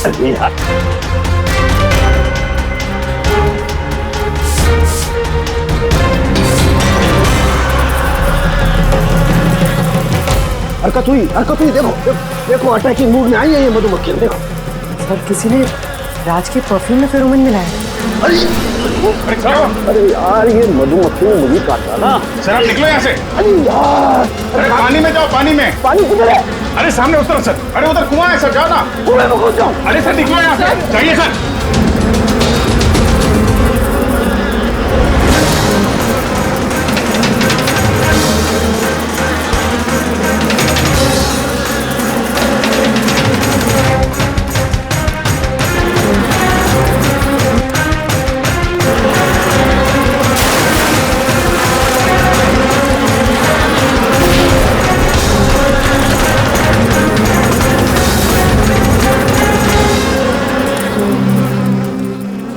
अरे यार हरकत हुई, देखो देखो अटैकिंग मूड में आई है ये मधुमक्खी, देखो। सर किसी ने राज के परफ्यूम में फेरोमोन मिलाया। अरे यार ये मधुमक्खी ने मुझे काटा ना। सर आप निकलो यहाँ से। अरे यार अरे पानी में जाओ, पानी में। पानी किधर है? अरे सामने उस तरफ सर। अरे उधर कुआं है सर, जाओ ना। कुएं में घुस जाओ। अरे सर निकलो यहाँ से, जाइए सर।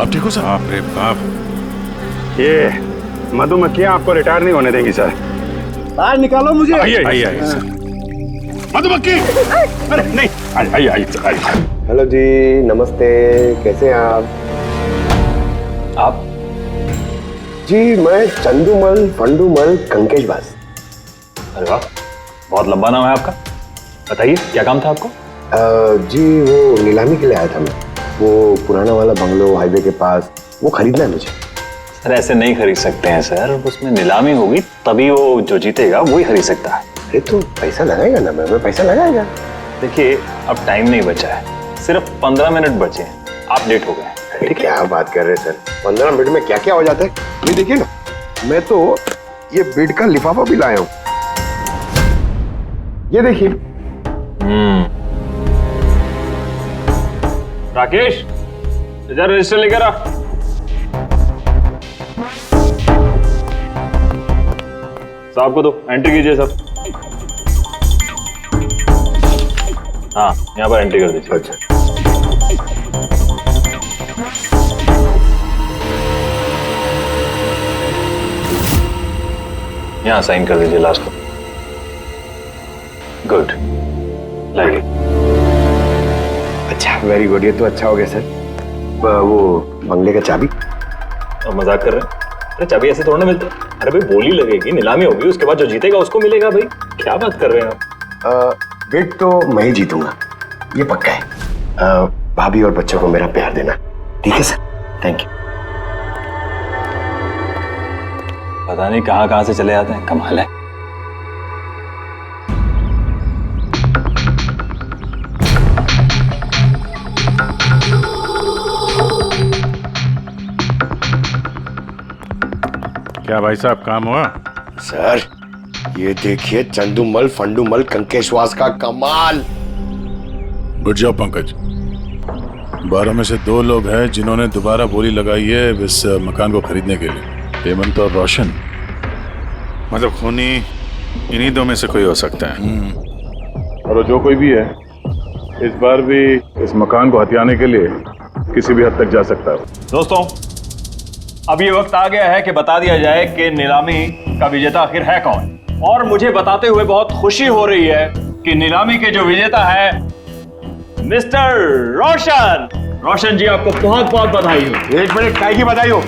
आप ठीक हो सर? बाप रे बाप, ये मधुमक्खियां आपको रिटायर नहीं होने देंगी सर। बाहर निकालो मुझे। आइए आइए सर। मधुमक्खी, अरे नहीं, आइए आइए सर, आइए। हेलो जी, नमस्ते, कैसे हैं आप? जी मैं चंदूमल फंडूमल कंकेशवास। अरे वाह, बहुत लंबा नाम है आपका। बताइए क्या काम था आपको? जी वो नीलामी के लिए आया था मैं, वो पुराना वाला बंगलो हाईवे के पास, वो खरीदना है मुझे। सर ऐसे नहीं खरीद सकते हैं सर, उसमें नीलामी होगी तभी वो जो जीतेगा वही खरीद सकता है। अरे तो पैसा लगाएगा ना, मैं पैसा लगाएगा। देखिए अब टाइम नहीं बचा है, सिर्फ 15 मिनट बचे हैं, आप लेट हो गए। अरे क्या बात कर रहे हैं सर, 15 मिनट में क्या क्या हो जाता है। ये देखिए ना, मैं तो ये बेड का लिफाफा भी लाया हूँ, ये देखिए। राकेश इधर रजिस्टर लेकर आ। साहब को दो, एंट्री कीजिए साहब। हाँ यहाँ पर एंट्री कर दीजिए। अच्छा यहाँ साइन कर दीजिए लास्ट को। Good, like. अच्छा, वेरी गुड, ये तो अच्छा हो गया सर। वो बंगले का चाबी? और मजाक कर रहे हैं? अरे चाबी ऐसे थोड़ा ना मिलता है। अरे भाई बोली लगेगी, नीलामी होगी, उसके बाद जो जीतेगा उसको मिलेगा। भाई क्या बात कर रहे हैं आप? बेट तो मैं ही जीतूंगा, ये पक्का है। भाभी और बच्चों को मेरा प्यार देना, ठीक है सर? Thank you. पता नहीं कहाँ कहाँ से चले आते हैं, कमाल है। क्या भाई साहब काम हुआ? सर ये देखिए, चंदूमल फंडूमल कंकेशवास का कमाल। बैठ जाओ पंकज। 12 में से 2 लोग हैं जिन्होंने दोबारा बोली लगाई है इस मकान को खरीदने के लिए, हेमंत और रोशन। मतलब खूनी इन्हीं 2 में से कोई हो सकता है। और जो कोई भी है इस बार भी इस मकान को हथियाने के लिए किसी भी हद तक जा सकता है। दोस्तों अब ये वक्त आ गया है कि बता दिया जाए कि नीलामी का विजेता आखिर है कौन। और मुझे बताते हुए बहुत खुशी हो रही है कि नीलामी के जो विजेता है मिस्टर रोशन। रोशन जी आपको बहुत बहुत बधाई हो। 1 मिनट, काय की बधाई हो?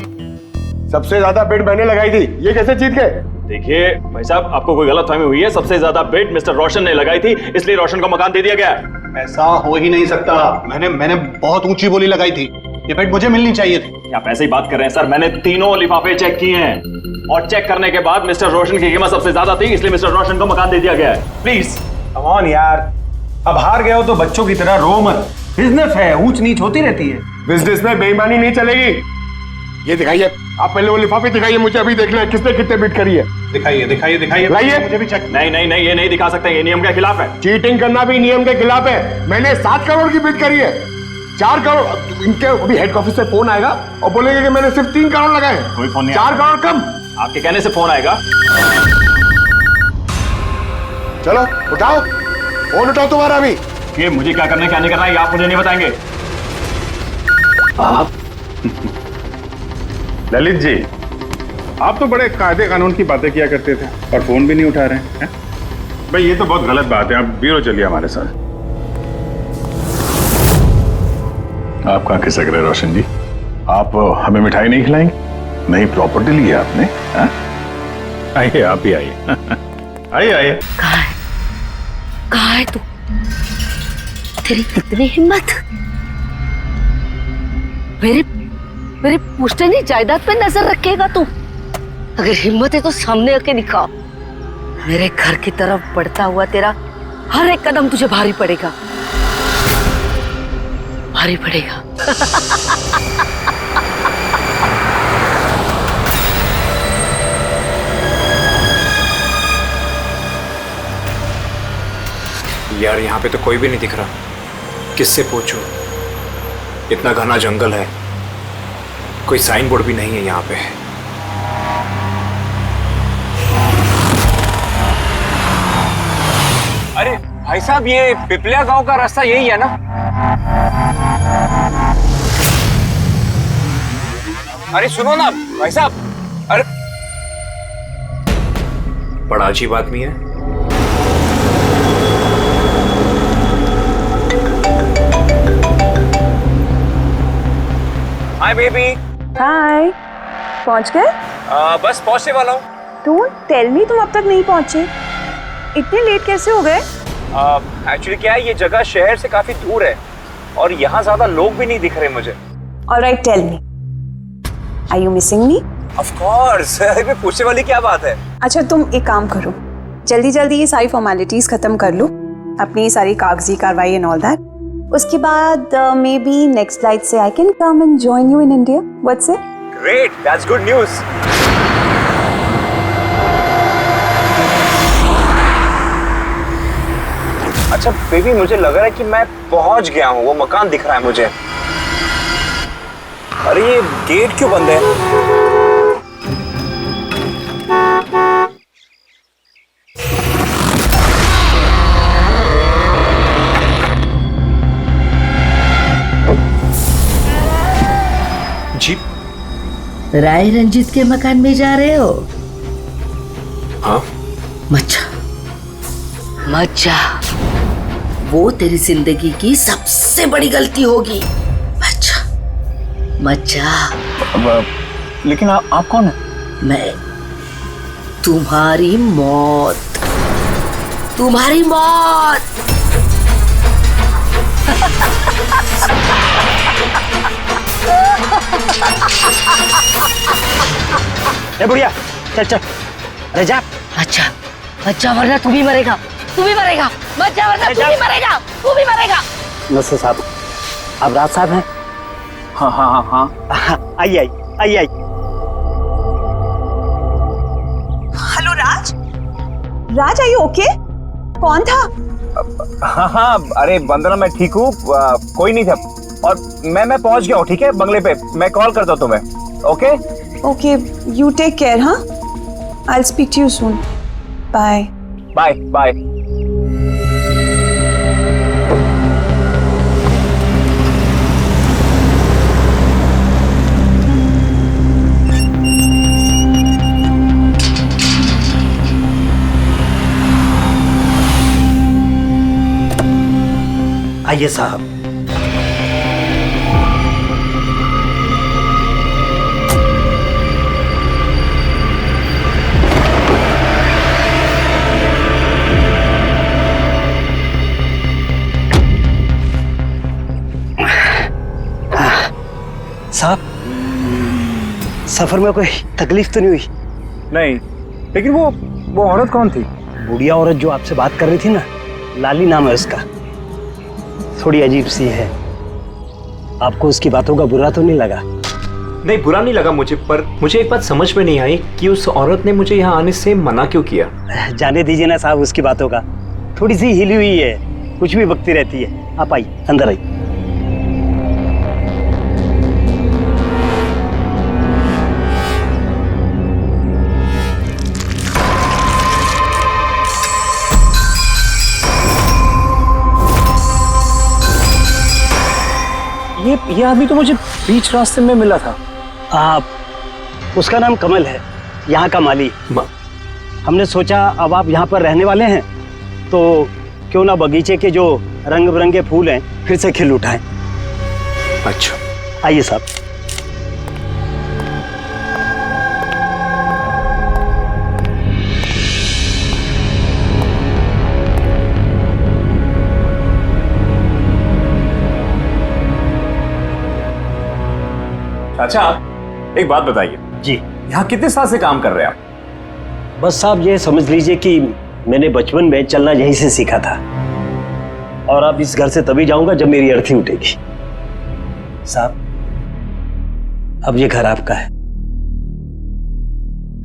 सबसे ज्यादा बेट मैंने लगाई थी, ये कैसे जीत गए? देखिए भाई साहब, आपको कोई गलतफहमी हुई है। सबसे ज्यादा बेट मिस्टर रोशन ने लगाई थी, इसलिए रोशन को मकान दे दिया गया। ऐसा हो ही नहीं सकता। मैंने बहुत ऊंची बोली लगाई थी, ये बेट मुझे मिलनी चाहिए थी। आप ऐसे ही बात कर रहे हैं सर, मैंने तीनों लिफाफे चेक किए हैं और चेक करने के बाद मिस्टर रोशन की कीमत सबसे ज्यादा थी, इसलिए मिस्टर रोशन को मकान दे दिया गया है। प्लीज कम ऑन यार, अब हार गए हो तो बच्चों की तरह रो मत। बिजनेस है, ऊंच नीच होती रहती है। बिजनेस में बेईमानी नहीं चलेगी। ये दिखाइए, आप पहले वो लिफाफे दिखाइए, मुझे अभी देखना है किसने कितने बिट करी है। दिखाइए दिखाइए दिखाइए, लाइए। मुझे भी चेक। नहीं नहीं नहीं, ये नहीं दिखा सकते, ये नियम के खिलाफ है। चीटिंग करना भी नियम के खिलाफ है। मैंने 7 करोड़ की बिट करी है, 4 करोड़। इनके अभी हेड ऑफिस से फोन आएगा और बोलेंगे कि मैंने सिर्फ 3 करोड़ लगाए। कोई फोन नहीं 4 करोड़ कम। आपके कहने से फोन आएगा। चलो उठाओ, फोन उठाओ तुम्हारा अभी। ये मुझे क्या करना है क्या नहीं करना है, ये आप मुझे नहीं बताएंगे। आप ललित जी, आप तो बड़े कायदे कानून की बातें किया करते थे और फोन भी नहीं उठा रहे हैं। भाई ये तो बहुत गलत बात है, आप ब्यूरो चलिए हमारे साथ। आप कहाँ खिसक रहे रोशन जी? आप हमें मिठाई नहीं खिलाएंगे? नई प्रॉपर्टी ली है आपने? हाँ? आइए, आप ही आइए। आइए आइए। कहाँ है तू? तेरी कितनी हिम्मत, मेरे पुश्तैनी जायदाद पे नजर रखेगा तू? अगर हिम्मत है तो सामने आके दिखा। मेरे घर की तरफ बढ़ता हुआ तेरा हर एक कदम तुझे भारी पड़ेगा, भारी पड़ेगा। यार यहाँ पे तो कोई भी नहीं दिख रहा, किससे पूछूं? इतना घना जंगल है, कोई साइन बोर्ड भी नहीं है यहाँ पे। अरे भाई साहब, ये पिपलिया गांव का रास्ता यही है ना? अरे सुनो ना भाई साहब। अरे बड़ा अजीब आदमी है। Hi baby. हाय, पहुंच गए? बस पहुंचने वाला हूँ। डोंट टेल मी तुम अब तक नहीं पहुंचे। इतने लेट कैसे हो गए? एक्चुअली क्या है, ये जगह शहर से काफी दूर है और यहाँ ज्यादा लोग भी नहीं दिख रहे मुझे। Alright, tell me, are you missing me? Of course. पूछने वाली क्या बात है? अच्छा तुम एक काम करो, जल्दी जल्दी ये सारी फॉर्मेलिटीज खत्म कर लो, अपनी सारी कागजी कार्रवाई एंड ऑल दैट। उसके बाद मे बी नेक्स्ट फ्लाइट से I can come and join you in India. What's it? Great, that's good news. अच्छा बेबी, मुझे लग रहा है कि मैं पहुंच गया हूँ, वो मकान दिख रहा है मुझे। अरे ये गेट क्यों बंद है? जी राय रंजीत के मकान में जा रहे हो? हाँ। मत जा, वो तेरी जिंदगी की सबसे बड़ी गलती होगी। मत जा। लेकिन आप कौन है? मैं तुम्हारी मौत, तुम्हारी मौत। ए बुढ़िया, चल चल, अरे जा। अच्छा वरना तू भी मरेगा, तू भी मरेगा। मत जा वरना तू भी मरेगा, तू भी मरेगा। नसर साहब, आप राज साहब हैं? हाँ हाँ हाँ हाँ। आइए। Hello Raj, Raj are you okay? कौन था? हाँ, अरे वंदना मैं ठीक हूँ, कोई नहीं था। और मैं पहुंच गया हूँ, ठीक है, बंगले पे। मैं कॉल करता हूँ तुम्हें। Okay okay, you take care. हाँ, I will speak to you soon. Bye bye bye. आइए साहब। साहब, सफर में कोई तकलीफ तो नहीं हुई? नहीं, लेकिन वो औरत कौन थी? बुढ़िया औरत जो आपसे बात कर रही थी ना, लाली नाम है उसका। थोड़ी अजीब सी है। आपको उसकी बातों का बुरा तो नहीं लगा? नहीं, बुरा नहीं लगा मुझे, पर मुझे एक बात समझ में नहीं आई कि उस औरत ने मुझे यहाँ आने से मना क्यों किया। जाने दीजिए ना साहब उसकी बातों का। थोड़ी सी हिली हुई है, कुछ भी बकती रहती है। आप आइए, अंदर आइए। ये आदमी तो मुझे बीच रास्ते में मिला था। आप, उसका नाम कमल है, यहाँ का माली। हमने सोचा अब आप यहाँ पर रहने वाले हैं तो क्यों ना बगीचे के जो रंग बिरंगे फूल हैं फिर से खिल उठाएं। अच्छा आइए साहब। अच्छा एक बात बताइए, जी यहाँ कितने साल से काम कर रहे हैं आप? बस साहब ये समझ लीजिए कि मैंने बचपन में चलना यहीं से सीखा था, और अब इस घर से तभी जाऊंगा जब मेरी अर्थी उठेगी। साहब अब ये घर आपका है,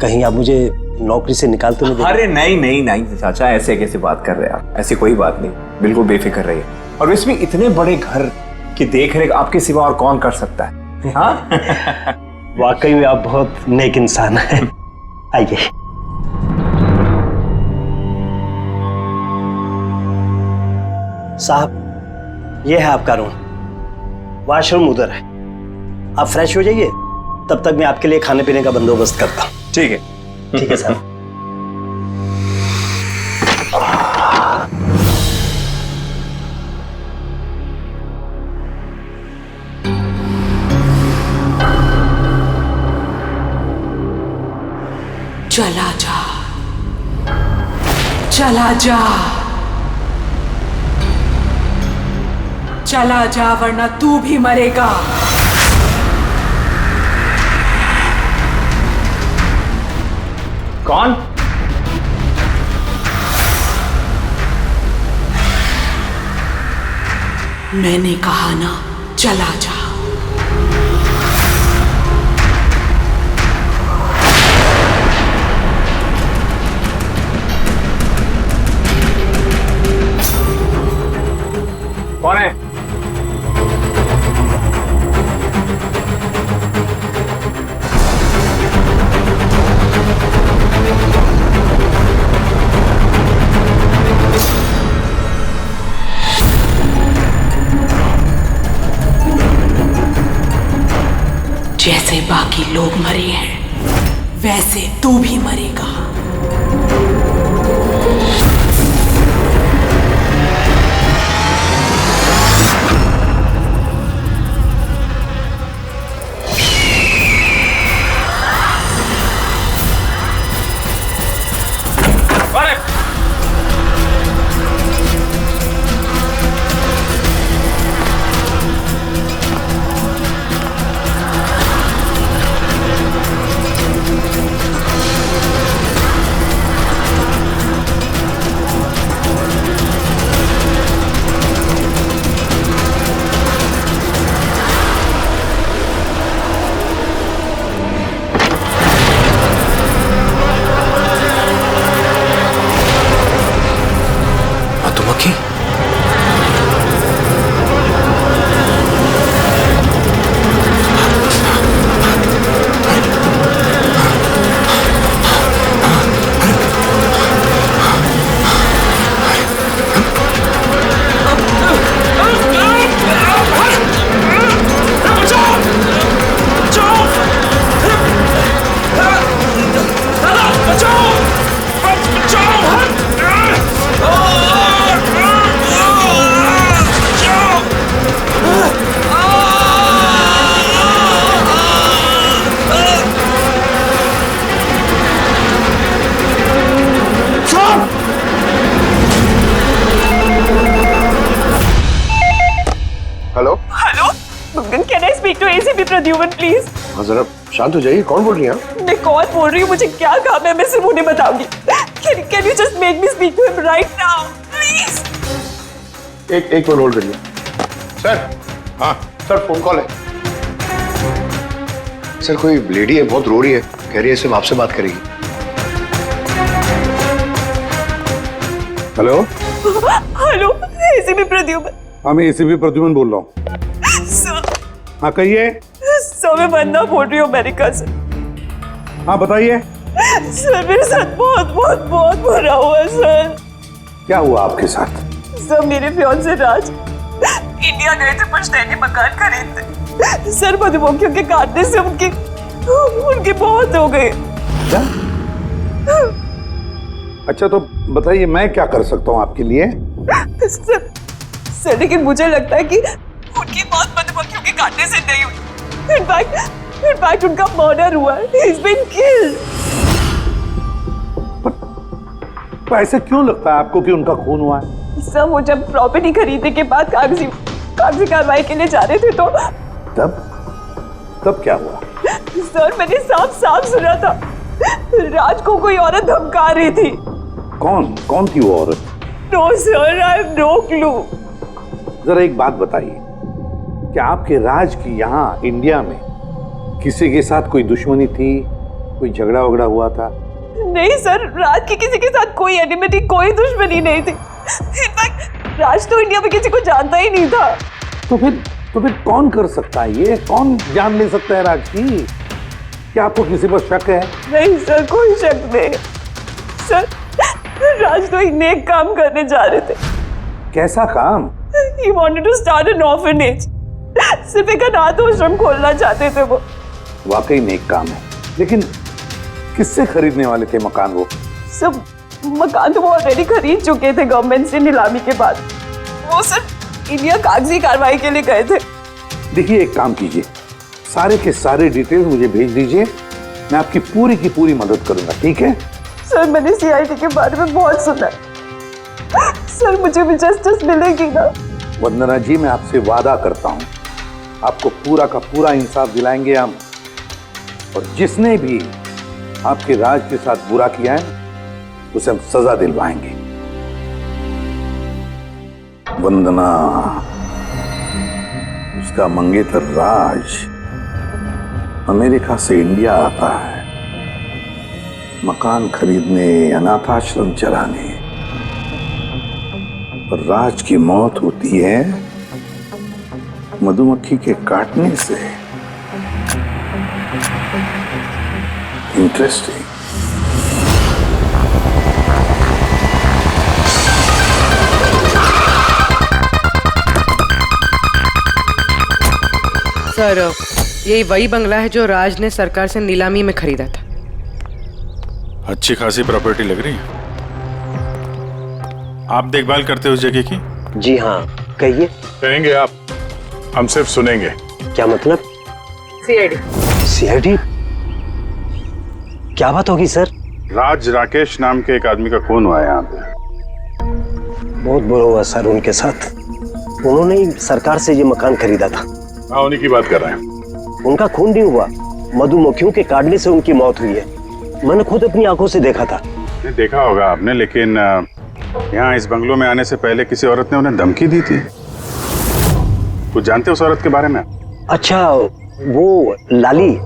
कहीं आप मुझे नौकरी से निकाल तो नहीं देंगे? अरे नहीं नहीं नहीं चाचा, ऐसे कैसे बात कर रहे हैं आप? ऐसी कोई बात नहीं, बिल्कुल बेफिक्र रहिए। और इसमें इतने बड़े घर की देखरेख आपके सिवा और कौन कर सकता है? हाँ वाकई में आप बहुत नेक इंसान हैं। आइए। साहब ये है आपका रूम, वॉशरूम उधर है, आप फ्रेश हो जाइए, तब तक मैं आपके लिए खाने पीने का बंदोबस्त करता हूँ। ठीक है। ठीक है साहब। चला जा, चला जा, चला जा, वरना तू भी मरेगा। कौन? मैंने कहा ना, चला जा। कौन है? जैसे बाकी लोग मरे हैं, वैसे तू भी मरेगा। प्रद्युमन प्लीज। हाँ जरा शांत हो जाइए, कौन बोल रही है? मैं कौन बोल रही हूँ, मुझे क्या काम है, मैं सिर्फ उन्हें बताऊंगी। Can you just make me speak to him right now, please? एक मिनट होल्ड करिए। सर, हाँ सर, फोन कॉल है। सर कोई लेडी है, बहुत रो रही है, कह रही है सिर्फ आपसे बात करेगी। Hello hello, ACP Pradyuman. हाँ मैं एसीपी प्रद्युमन बोल रहा हूँ। सर, हाँ कहिए। सर मैं वंदना बोल रही हूँ अमेरिका से। हाँ बताइए। सर मेरे साथ बहुत बहुत बहुत बुरा हुआ सर। क्या हुआ आपके साथ? सर मेरे फियांसे राज इंडिया गए थे पुश्तैनी मकान खरीदने। सर मधुमक्खियों के काटने से उनकी मौत हो गई। क्या? अच्छा तो बताइए मैं क्या कर सकता हूँ आपके लिए? सर लेकिन मुझे लगता है कि उनकी मौत मधुमक्खियों के काटने से नहीं हुई। इनफैक्ट उनका मर्डर हुआ। He's been killed। तो ऐसे क्यों लगता है आपको कि उनका खून हुआ है? सर वो जब प्रॉपर्टी खरीदने के बाद कागजी कार्रवाई के लिए जा रहे थे तो तब क्या हुआ? सर मैंने साफ सुना था राज को कोई औरत धमका रही थी। कौन थी वो औरत? No sir, I have no clue. जरा एक बात बताइए, क्या आपके राज की यहाँ इंडिया में किसी के साथ कोई दुश्मनी थी, कोई झगड़ा वगड़ा हुआ था? नहीं सर, राज की किसी के साथ कोई एनिमिटी, कोई दुश्मनी नहीं थी। इनफैक्ट राज तो इंडिया में किसी को जानता ही नहीं था। तो फिर कौन कर सकता है ये? कौन जान ले सकता है राज की? क्या आपको किसी पर शक है? नहीं सर, कोई शक नहीं। सर राज तो एक नेक काम करने जा रहे थे। कैसा काम? He wanted to start an orphanage। सिर्फ एक अनाथ आश्रम खोलना चाहते थे वो। वाकई नेक काम है, लेकिन किससे खरीदने वाले थे मकान वो? सब मकान तो वो ऑलरेडी खरीद चुके थे गवर्नमेंट से नीलामी के बाद। वो सिर्फ इंडिया कागजी कार्रवाई के लिए गए थे। देखिए एक काम कीजिए, सारे के सारे डिटेल मुझे भेज दीजिए, मैं आपकी पूरी की पूरी मदद करूंगा, ठीक है? सर मैंने सीआईडी के बारे में बहुत सुना है। सर मुझे भी जस्टिस मिलेगी ना? वंदना जी, मैं आपसे वादा करता हूं आपको पूरा का पूरा इंसाफ दिलाएंगे हम, और जिसने भी आपके राज के साथ बुरा किया है उसे हम सजा दिलवाएंगे। वंदना, उसका मंगेतर राज अमेरिका से इंडिया आता है मकान खरीदने, अनाथ आश्रम चलाने, और राज की मौत होती है मधुमक्खी के काटने से। इंटरेस्टिंग। सर यही वही बंगला है जो राज ने सरकार से नीलामी में खरीदा था। अच्छी खासी प्रॉपर्टी लग रही है। आप देखभाल करते हो उस जगह की? जी हाँ, कहिए। कहेंगे आप, हम सिर्फ सुनेंगे। क्या मतलब? सीआईडी? क्या बात होगी सर? राज राकेश नाम के एक आदमी का खून हुआ है यहाँ पे। बहुत बुरा हुआ सर उनके साथ। उन्होंने ही सरकार से ये मकान खरीदा था। हाँ, उन्हीं की बात कर रहे हैं। उनका खून नहीं हुआ, मधुमक्खियों के काटने से उनकी मौत हुई है। मैंने खुद अपनी आंखों से देखा था। देखा होगा आपने, लेकिन यहाँ इस बंगलों में आने से पहले किसी औरत ने उन्हें धमकी दी थी। कुछ जानते हो उस औरत के बारे में? अच्छा, वो लाली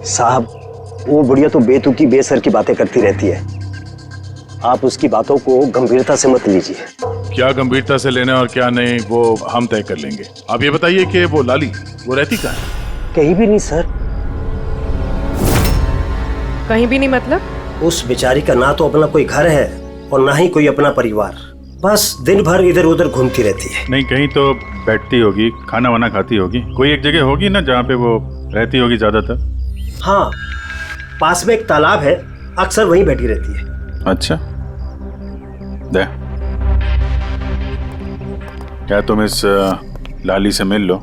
साहब, वो बुढ़िया तो बेतुकी बेसर की बातें करती रहती है। आप उसकी बातों को गंभीरता से मत लीजिए। क्या गंभीरता से लेना और क्या नहीं वो हम तय कर लेंगे। आप ये बताइए कि वो लाली वो रहती कहाँ है? कहीं भी नहीं सर। कहीं भी नहीं मतलब? उस बेचारी का ना तो अपना कोई घर है और ना ही कोई अपना परिवार। बस दिन भर इधर उधर घूमती रहती है। नहीं, कहीं तो बैठती होगी, खाना वाना खाती होगी। कोई एक जगह होगी ना जहाँ पे वो रहती होगी ज्यादातर। हाँ, पास में एक तालाब है, अक्सर वहीं बैठी रहती है। अच्छा, दे क्या तुम इस लाली से मिल लो,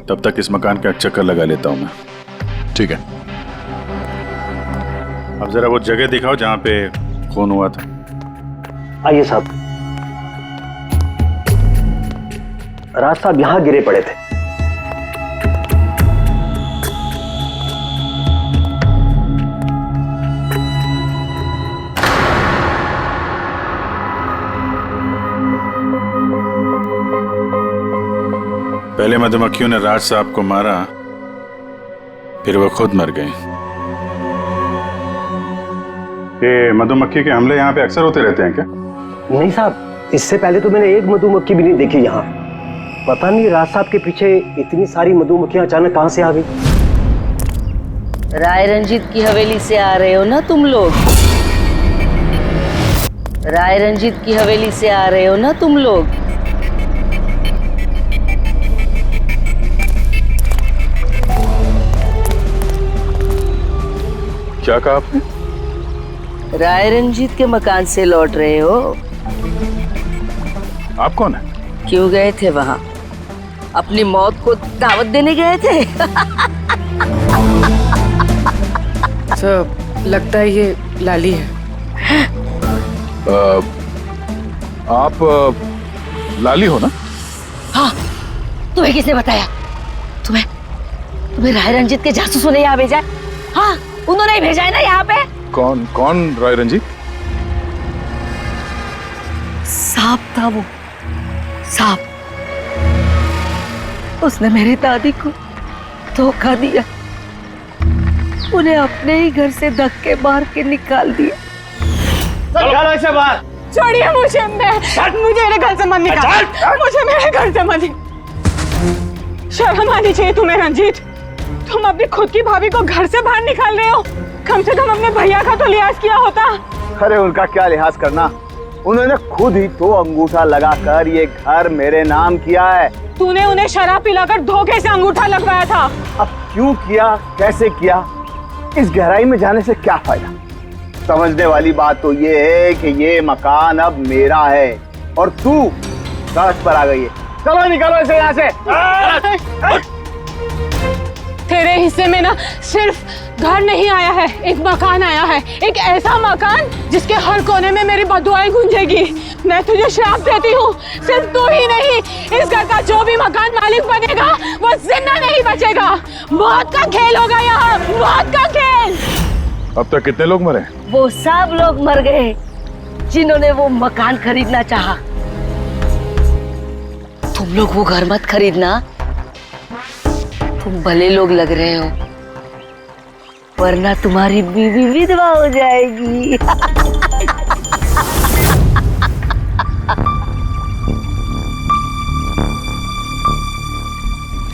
तब तक इस मकान का चक्कर लगा लेता हूँ मैं। ठीक है। अब जरा वो जगह दिखाओ जहाँ पे खून हुआ था। आइए साहब। राज साहब यहाँ गिरे पड़े थे। पहले मधुमक्खियों ने राज साहब को मारा, फिर वो खुद मर गए। ये मधुमक्खी के हमले यहाँ पे अक्सर होते रहते हैं क्या? नहीं साहब, इससे पहले तो मैंने एक मधुमक्खी भी नहीं देखी यहाँ। पता नहीं राज साहब के पीछे इतनी सारी मधुमक्खियां अचानक कहाँ से आ गई। राय रंजीत की हवेली से आ रहे हो ना तुम लोग? राय रंजीत की हवेली से आ रहे हो ना तुम लोग? क्या कहा आपने? राय रंजीत के मकान से लौट रहे हो? आप कौन है? क्यों गए थे वहां? अपनी मौत को दावत देने गए थे। सर लगता है ये लाली है। आप लाली हो ना? हाँ, तुम्हें किसने बताया? तुम्हें राय रंजीत के जासूसों ने यहाँ भेजा है? हाँ, उन्होंने ही भेजा है ना यहाँ पे। कौन राय रंजीत? सांप था वो, सांप। उसने मेरी दादी को धोखा दिया, उन्हें अपने ही घर से धक्के मार के निकाल दिया। चलो ऐसे बाहर। छोड़िए मुझे, मुझे मेरे घर से मत निकाल, मुझे मेरे घर से मत निकाल। शर्म आनी चाहिए तुम्हें रंजीत, तुम अपनी खुद की भाभी को घर से बाहर निकाल रहे हो। कम से कम अपने भैया का तो लिहाज किया होता। अरे उनका क्या लिहाज करना, उन्होंने खुद ही तो अंगूठा लगाकर ये घर मेरे नाम किया है। तूने उन्हें शराब पिलाकर धोखे से अंगूठा लगवाया था। अब क्यों किया, कैसे किया, इस गहराई में जाने से क्या फायदा। समझने वाली बात तो ये है कि ये मकान अब मेरा है और तू सड़क पर आ गई है। चलो निकलो इसे यहाँ से। तेरे हिस्से में ना सिर्फ घर नहीं आया है, एक मकान आया है, एक ऐसा मकान जिसके हर कोने में मेरी बददुआएं गूंजेगी। मैं तुझे श्राप देती हूँ, सिर्फ तू ही नहीं, इस घर का जो भी मकान मालिक बनेगा वो जिंदा नहीं बचेगा। मौत का खेल होगा यहाँ, मौत का खेल। अब तक कितने लोग मरे? वो सब लोग मर गए जिन्होंने वो मकान खरीदना चाहा। तुम लोग वो घर मत खरीदना, तुम भले लोग लग रहे हो, वरना तुम्हारी बीवी विधवा हो जाएगी।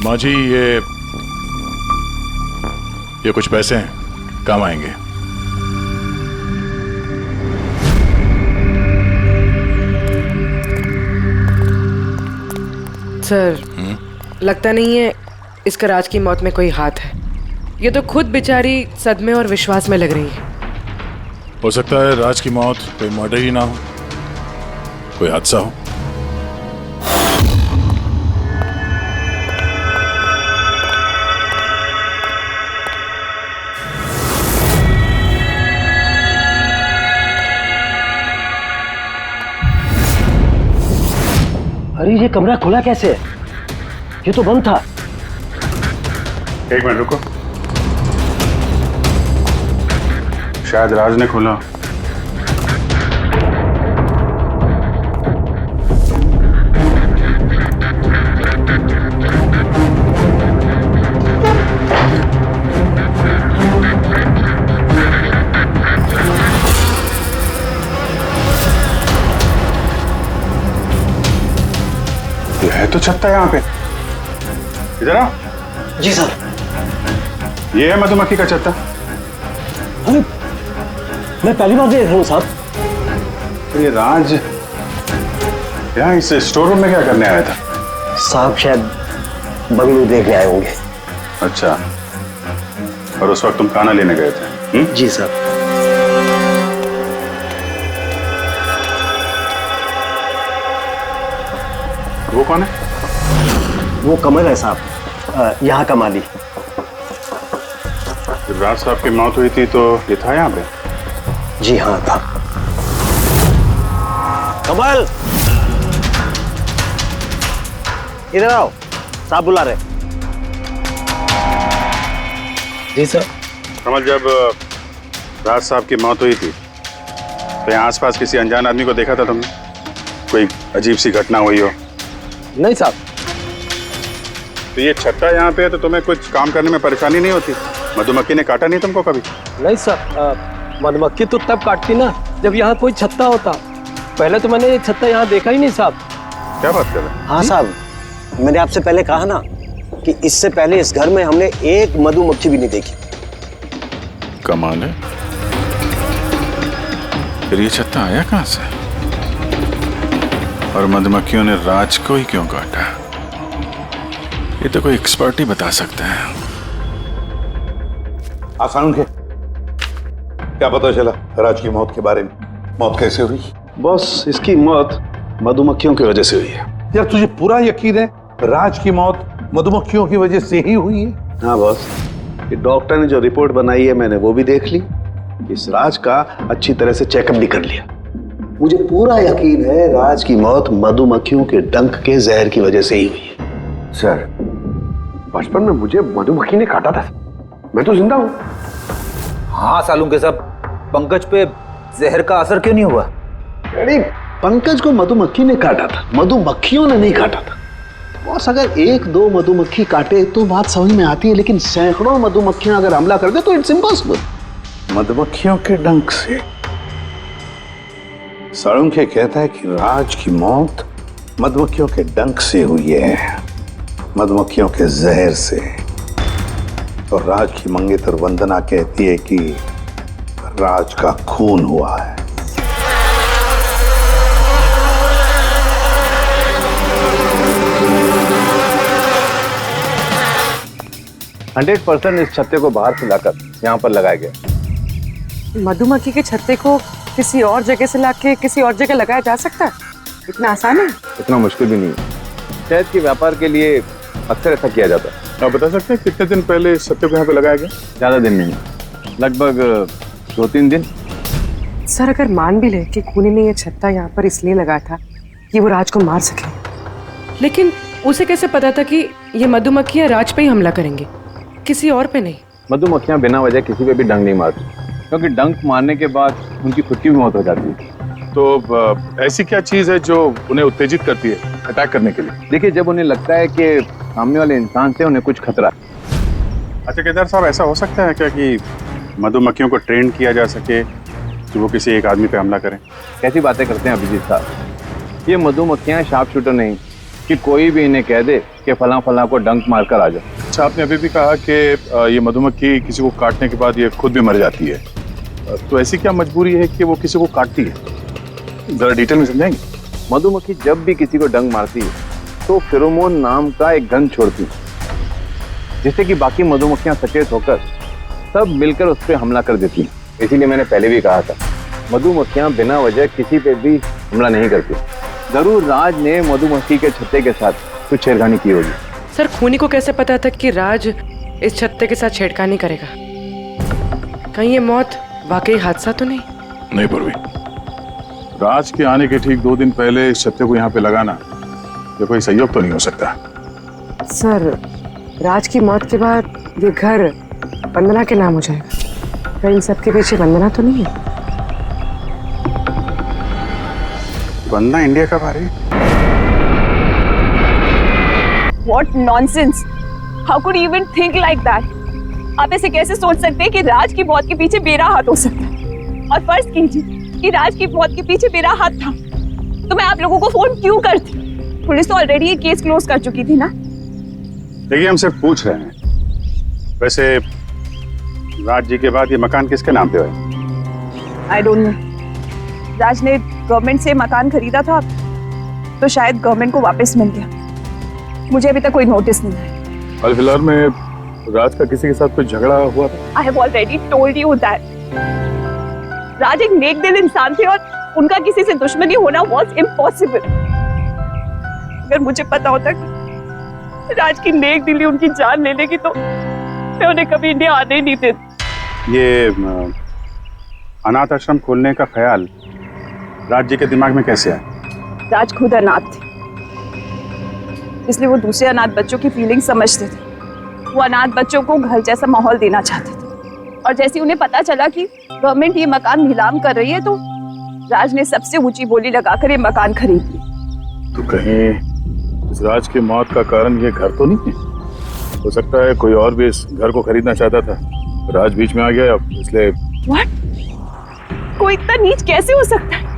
माँ जी, ये कुछ पैसे हैं, काम आएंगे। सर लगता नहीं है इसका राज की मौत में कोई हाथ है। ये तो खुद बेचारी सदमे और विश्वास में लग रही है। हो सकता है राज की मौत कोई मर्डर ही ना हो, कोई हादसा हो। अरे ये कमरा खुला कैसे है? ये तो बंद था। एक मिनट रुको, शायद राज ने खोला। ये है तो छत्ता यहाँ पे। इधर आओ। जी सर। ये है मधुमक्खी का छत्ता। अरे मैं पहली बार देख रहा हूँ साहब। तो ये राज यहाँ इस स्टोर रूम में क्या करने आया था? साहब शायद बंगलू देखने आए होंगे। अच्छा, और उस वक्त तुम खाना लेने गए थे? जी सर। वो कौन है? वो कमल है साहब, यहाँ का माली। जब राज साहब की मौत हुई थी तो ये था यहाँ पे? जी हाँ था। कमल इधर आओ, साहब बुला रहे। जी सर। कमल, जब राज साहब की मौत हुई थी तो यहाँ आसपास किसी अनजान आदमी को देखा था तुमने? कोई अजीब सी घटना हुई हो? नहीं साहब। तो ये छत्ता यहाँ पे है तो तुम्हें कुछ काम करने में परेशानी नहीं होती? मधुमक्खी ने काटा नहीं तुमको कभी? नहीं सर, मधुमक्खी तो तब काटती ना जब यहाँ कोई छत्ता होता। पहले तो मैंने ये छत्ता यहाँ देखा ही नहीं साहब। क्या बात कर रहे हैं? हाँ साहब, मैंने आपसे पहले कहा ना कि इससे पहले इस घर में हमने एक मधुमक्खी भी नहीं देखी। कमाल है, फिर ये छत्ता आया कहाँ से? और मधुमक्खियों ने राज को ही क्यों काटा? ये तो कोई एक्सपर्ट ही बता सकता है। आसान उनके क्या पता चला राज की मौत के बारे में? मौत कैसे हुई? बॉस, इसकी मौत मधुमक्खियों की वजह से हुई है। यार तुझे पूरा यकीन है राज की मौत मधुमक्खियों की वजह से ही हुई है। हाँ बॉस, ये डॉक्टर ने जो रिपोर्ट बनाई है मैंने वो भी देख ली, इस राज का अच्छी तरह से चेकअप भी कर लिया। मुझे पूरा यकीन है राज की मौत मधुमक्खियों के डंक के जहर की वजह से ही हुई है। सर, बचपन में मुझे मधुमक्खी ने काटा था, मैं तो जिंदा हूं। हाँ सालू के साहब, पंकज पे जहर का असर क्यों नहीं हुआ? अरे पंकज को मधुमक्खी ने काटा था, मधुमक्खियों ने नहीं काटा था। बॉस, अगर एक दो मधुमक्खी काटे तो बात समझ में आती है, लेकिन सैकड़ों मधुमक्खियां अगर हमला कर दे तो इट्स इम्पॉसिबल। मधुमक्खियों के डंक से साळुंखे कहता है कि राज की मौत मधुमक्खियों के डंक से हुई है, मधुमक्खियों के जहर से। और राज की मंगेतर वंदना कहती है कि राज का खून हुआ है। इस छत्ते को बाहर से लाकर यहाँ पर लगाया गया। मधुमक्खी के छत्ते को किसी और जगह से लाके किसी और जगह लगाया जा सकता है? इतना आसान है? इतना मुश्किल भी नहीं है। शहद के व्यापार के लिए अक्सर ऐसा किया जाता है। आप बता सकते हैं कितने दिन पहले इस छत्ते को यहाँ पे लगाया गया? ज्यादा दिन नहीं, लगभग 2-3 दिन। सर, अगर मान भी ले कि खूनी ने ये छत्ता यहाँ पर इसलिए लगाया था कि वो राज को मार सके, लेकिन उसे कैसे पता था कि ये मधुमक्खियाँ राज पे ही हमला करेंगे, किसी और पे नहीं? मधुमक्खियाँ बिना वजह किसी पे भी डंक नहीं मारती, क्योंकि डंक मारने के बाद उनकी खुद की भी मौत हो जाती है। तो ऐसी क्या चीज है जो उन्हें उत्तेजित करती है अटैक करने के लिए? देखिए, जब उन्हें लगता है कि सामने वाले इंसान से उन्हें कुछ खतरा। अच्छा केदार साहब, ऐसा हो सकता है क्या कि मधुमक्खियों को ट्रेन किया जा सके कि वो किसी एक आदमी पे हमला करें? कैसी बातें करते हैं अभिजीत साहब, ये मधुमक्खियाँ शार्प शूटर नहीं कि कोई भी इन्हें कह दे कि फलां फलां को डंक मारकर आ जाओ। अच्छा, आपने अभी भी कहा कि ये मधुमक्खी किसी को काटने के बाद ये खुद भी मर जाती है, तो ऐसी क्या मजबूरी है कि वो किसी को काटती है? जरा डिटेल में समझाएंगे? मधुमक्खी जब भी किसी को डंक मारती है तो फेरोमोन नाम का एक गंध छोड़ती है, जिससे कि बाकी मधुमक्खियां सचेत होकर सब मिलकर उस पर हमला कर देती हैं। इसीलिए मैंने पहले भी कहा था, मधुमक्खियां बिना वजह किसी पे भी हमला नहीं करती। जरूर राज ने मधुमक्खी के छत्ते के साथ कुछ छेड़खानी की होगी। सर, खूनी को कैसे पता था कि राज इस छत्ते के साथ छेड़खानी करेगा? कहीं ये मौत वाकई हादसा तो नहीं? नहीं पूर्वी, राज के आने के ठीक 2 दिन पहले इस छत्ते को यहाँ पे लगाना ये कोई संयोग तो नहीं हो सकता। सर, राज की मौत के बाद ये घर वंदना के नाम हो जाएगा, कहीं सबके पीछे वंदना तो नहीं है? वंदना इंडिया कब आ रही है? What nonsense! How could you even think like that? आप ऐसे कैसे सोच सकते हैं कि राज की मौत के पीछे मेरा हाथ हो सकता है? और फर्ज कीजिए कि राज की मौत के पीछे मेरा हाथ था, तो मैं आप लोगों को फोन क्यों करती? पुलिस तो ऑलरेडी ये केस क्लोज कर चुकी थी ना। देखिए, हम सिर्फ पूछ रहे हैं। वैसे राज जी के बाद ये मकान किसके नाम पे है? I don't know. राज ने गवर्नमेंट से मकान खरीदा था, तो शायद गवर्नमेंट को वापस मिल गया। मुझे अभी तक कोई नोटिस नहीं है। हाल फिलहाल में राज का किसी के साथ कोई झगड़ा हुआ था? I have already told you that Raj एक नेक दिल इंसान थे और उनका किसी से दुश्मनी होना वॉज इम्पॉसिबल। अगर मुझे पता होता कि राज की नेक दिली उनकी जान ले लेगी तो मैं उन्हें कभी इंडिया आने ही नहीं देती। ये अनाथ आश्रम खोलने का ख्याल राज जी के दिमाग में कैसे आया? राज खुद अनाथ थे, इसलिए वो दूसरे अनाथ बच्चों की फीलिंग समझते थे। वो अनाथ बच्चों को घर जैसा माहौल देना चाहते थे, और जैसे उन्हें पता चला कि गवर्नमेंट ये मकान नीलाम कर रही है तो राज ने सबसे ऊंची बोली लगाकर ये मकान खरीद लिया। तो कहीं इस राज की मौत का कारण ये घर तो नहीं है? हो सकता है कोई और भी इस घर को खरीदना चाहता था, राज बीच में आ गया इसलिए। व्हाट? कोई इतना नीच कैसे हो सकता है?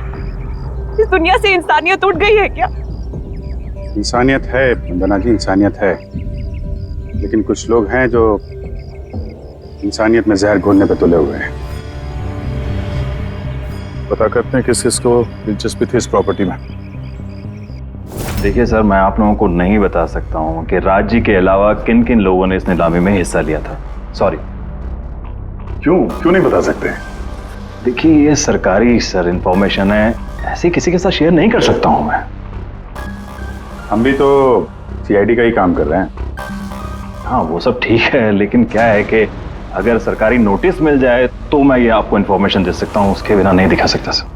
इस दुनिया से इंसानियत उठ गई है क्या? इंसानियत है वंदना जी, इंसानियत है, लेकिन कुछ लोग हैं जो इंसानियत में जहर घोलने पे तुले हुए हैं। पता करते हैं किस किस को दिलचस्पी थी इस प्रॉपर्टी में। देखिए सर, मैं आप लोगों को नहीं बता सकता हूँ कि राज जी के अलावा किन किन लोगों ने इस नीलामी में हिस्सा लिया था। सॉरी। क्यों नहीं बता सकते? देखिए, ये सरकारी सर इंफॉर्मेशन है, ऐसी किसी के साथ शेयर नहीं कर सकता हूँ मैं। हम भी तो सीआईडी का ही काम कर रहे हैं। हाँ वो सब ठीक है, लेकिन क्या है कि अगर सरकारी नोटिस मिल जाए तो मैं ये आपको इन्फॉर्मेशन दे सकता हूँ, उसके बिना नहीं दिखा सकता सर।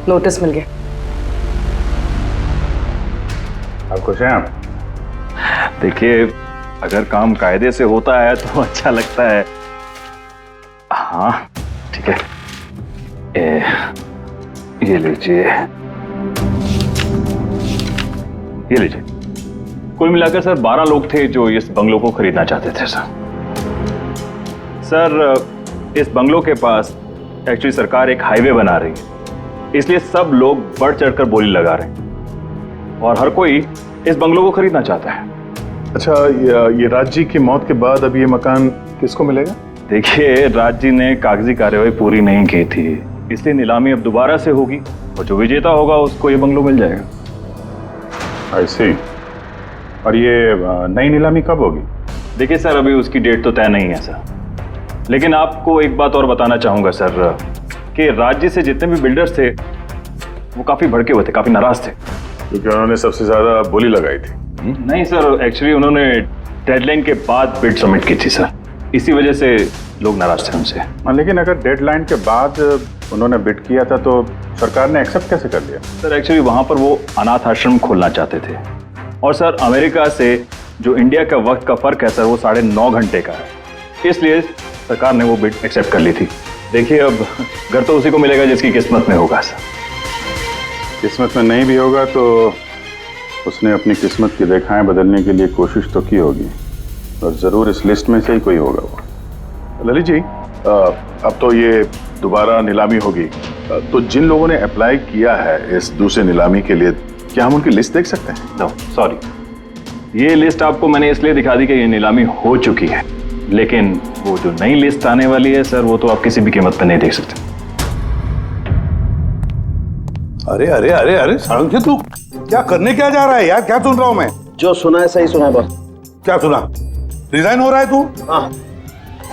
नोटिस मिल गया। आप खुश हैं? आप देखिए अगर काम कायदे से होता है तो अच्छा लगता है। हाँ ठीक है, ये लीजिए, ये लीजिए। कुल मिलाकर सर 12 लोग थे जो इस बंगलों को खरीदना चाहते थे सर। सर इस बंगलों के पास एक्चुअली सरकार एक हाईवे बना रही है, इसलिए सब लोग बढ़ चढ़कर बोली लगा रहे हैं और हर कोई इस बंगलों को खरीदना चाहता है। अच्छा, ये राज जी की मौत के बाद अब ये मकान किसको मिलेगा? देखिए राज जी ने कागजी कार्यवाही पूरी नहीं की थी, इसलिए नीलामी अब दोबारा से होगी और जो विजेता होगा उसको ये बंगलो मिल जाएगा। आई सी। और ये नई नीलामी कब होगी? देखिए सर अभी उसकी डेट तो तय नहीं है सर, लेकिन आपको एक बात और बताना चाहूंगा सर कि राज्य से जितने भी बिल्डर्स थे वो काफी भड़के हुए थे, काफी नाराज थे, क्योंकि उन्होंने सबसे ज्यादा बोली लगाई थी। नहीं सर, एक्चुअली उन्होंने डेडलाइन के बाद बिड सबमिट की थी सर, इसी वजह से लोग नाराज थे उनसे। लेकिन अगर डेडलाइन के बाद उन्होंने बिड किया था तो सरकार ने एक्सेप्ट कैसे कर लिया? सर एक्चुअली वहां पर वो अनाथ आश्रम खोलना चाहते थे और सर अमेरिका से जो इंडिया का वक्त का फर्क है सर वो 9.5 घंटे का है, इसलिए सरकार ने वो बिड एक्सेप्ट कर ली थी। देखिए अब घर तो उसी को मिलेगा जिसकी किस्मत में होगा सर। किस्मत में नहीं भी होगा तो उसने अपनी किस्मत की रेखाएं बदलने के लिए कोशिश तो की होगी और जरूर इस लिस्ट में से ही कोई होगा वो। ललित जी, अब तो ये दोबारा नीलामी होगी, तो जिन लोगों ने अप्लाई किया है इस दूसरे नीलामी के लिए, क्या हम उनकी लिस्ट देख सकते हैं? नो सॉरी, ये लिस्ट आपको मैंने इसलिए दिखा दी कि ये नीलामी हो चुकी है, लेकिन वो जो नई लिस्ट आने वाली है सर वो तो आप किसी भी कीमत पर नहीं देख सकते। अरे अरे अरे अरे सारंगी, तू क्या करने क्या जा रहा है यार? क्या सुन रहा हूं मैं? जो सुना है सही सुना है बस। क्या सुना? रिजाइन हो रहा है तू? हाँ।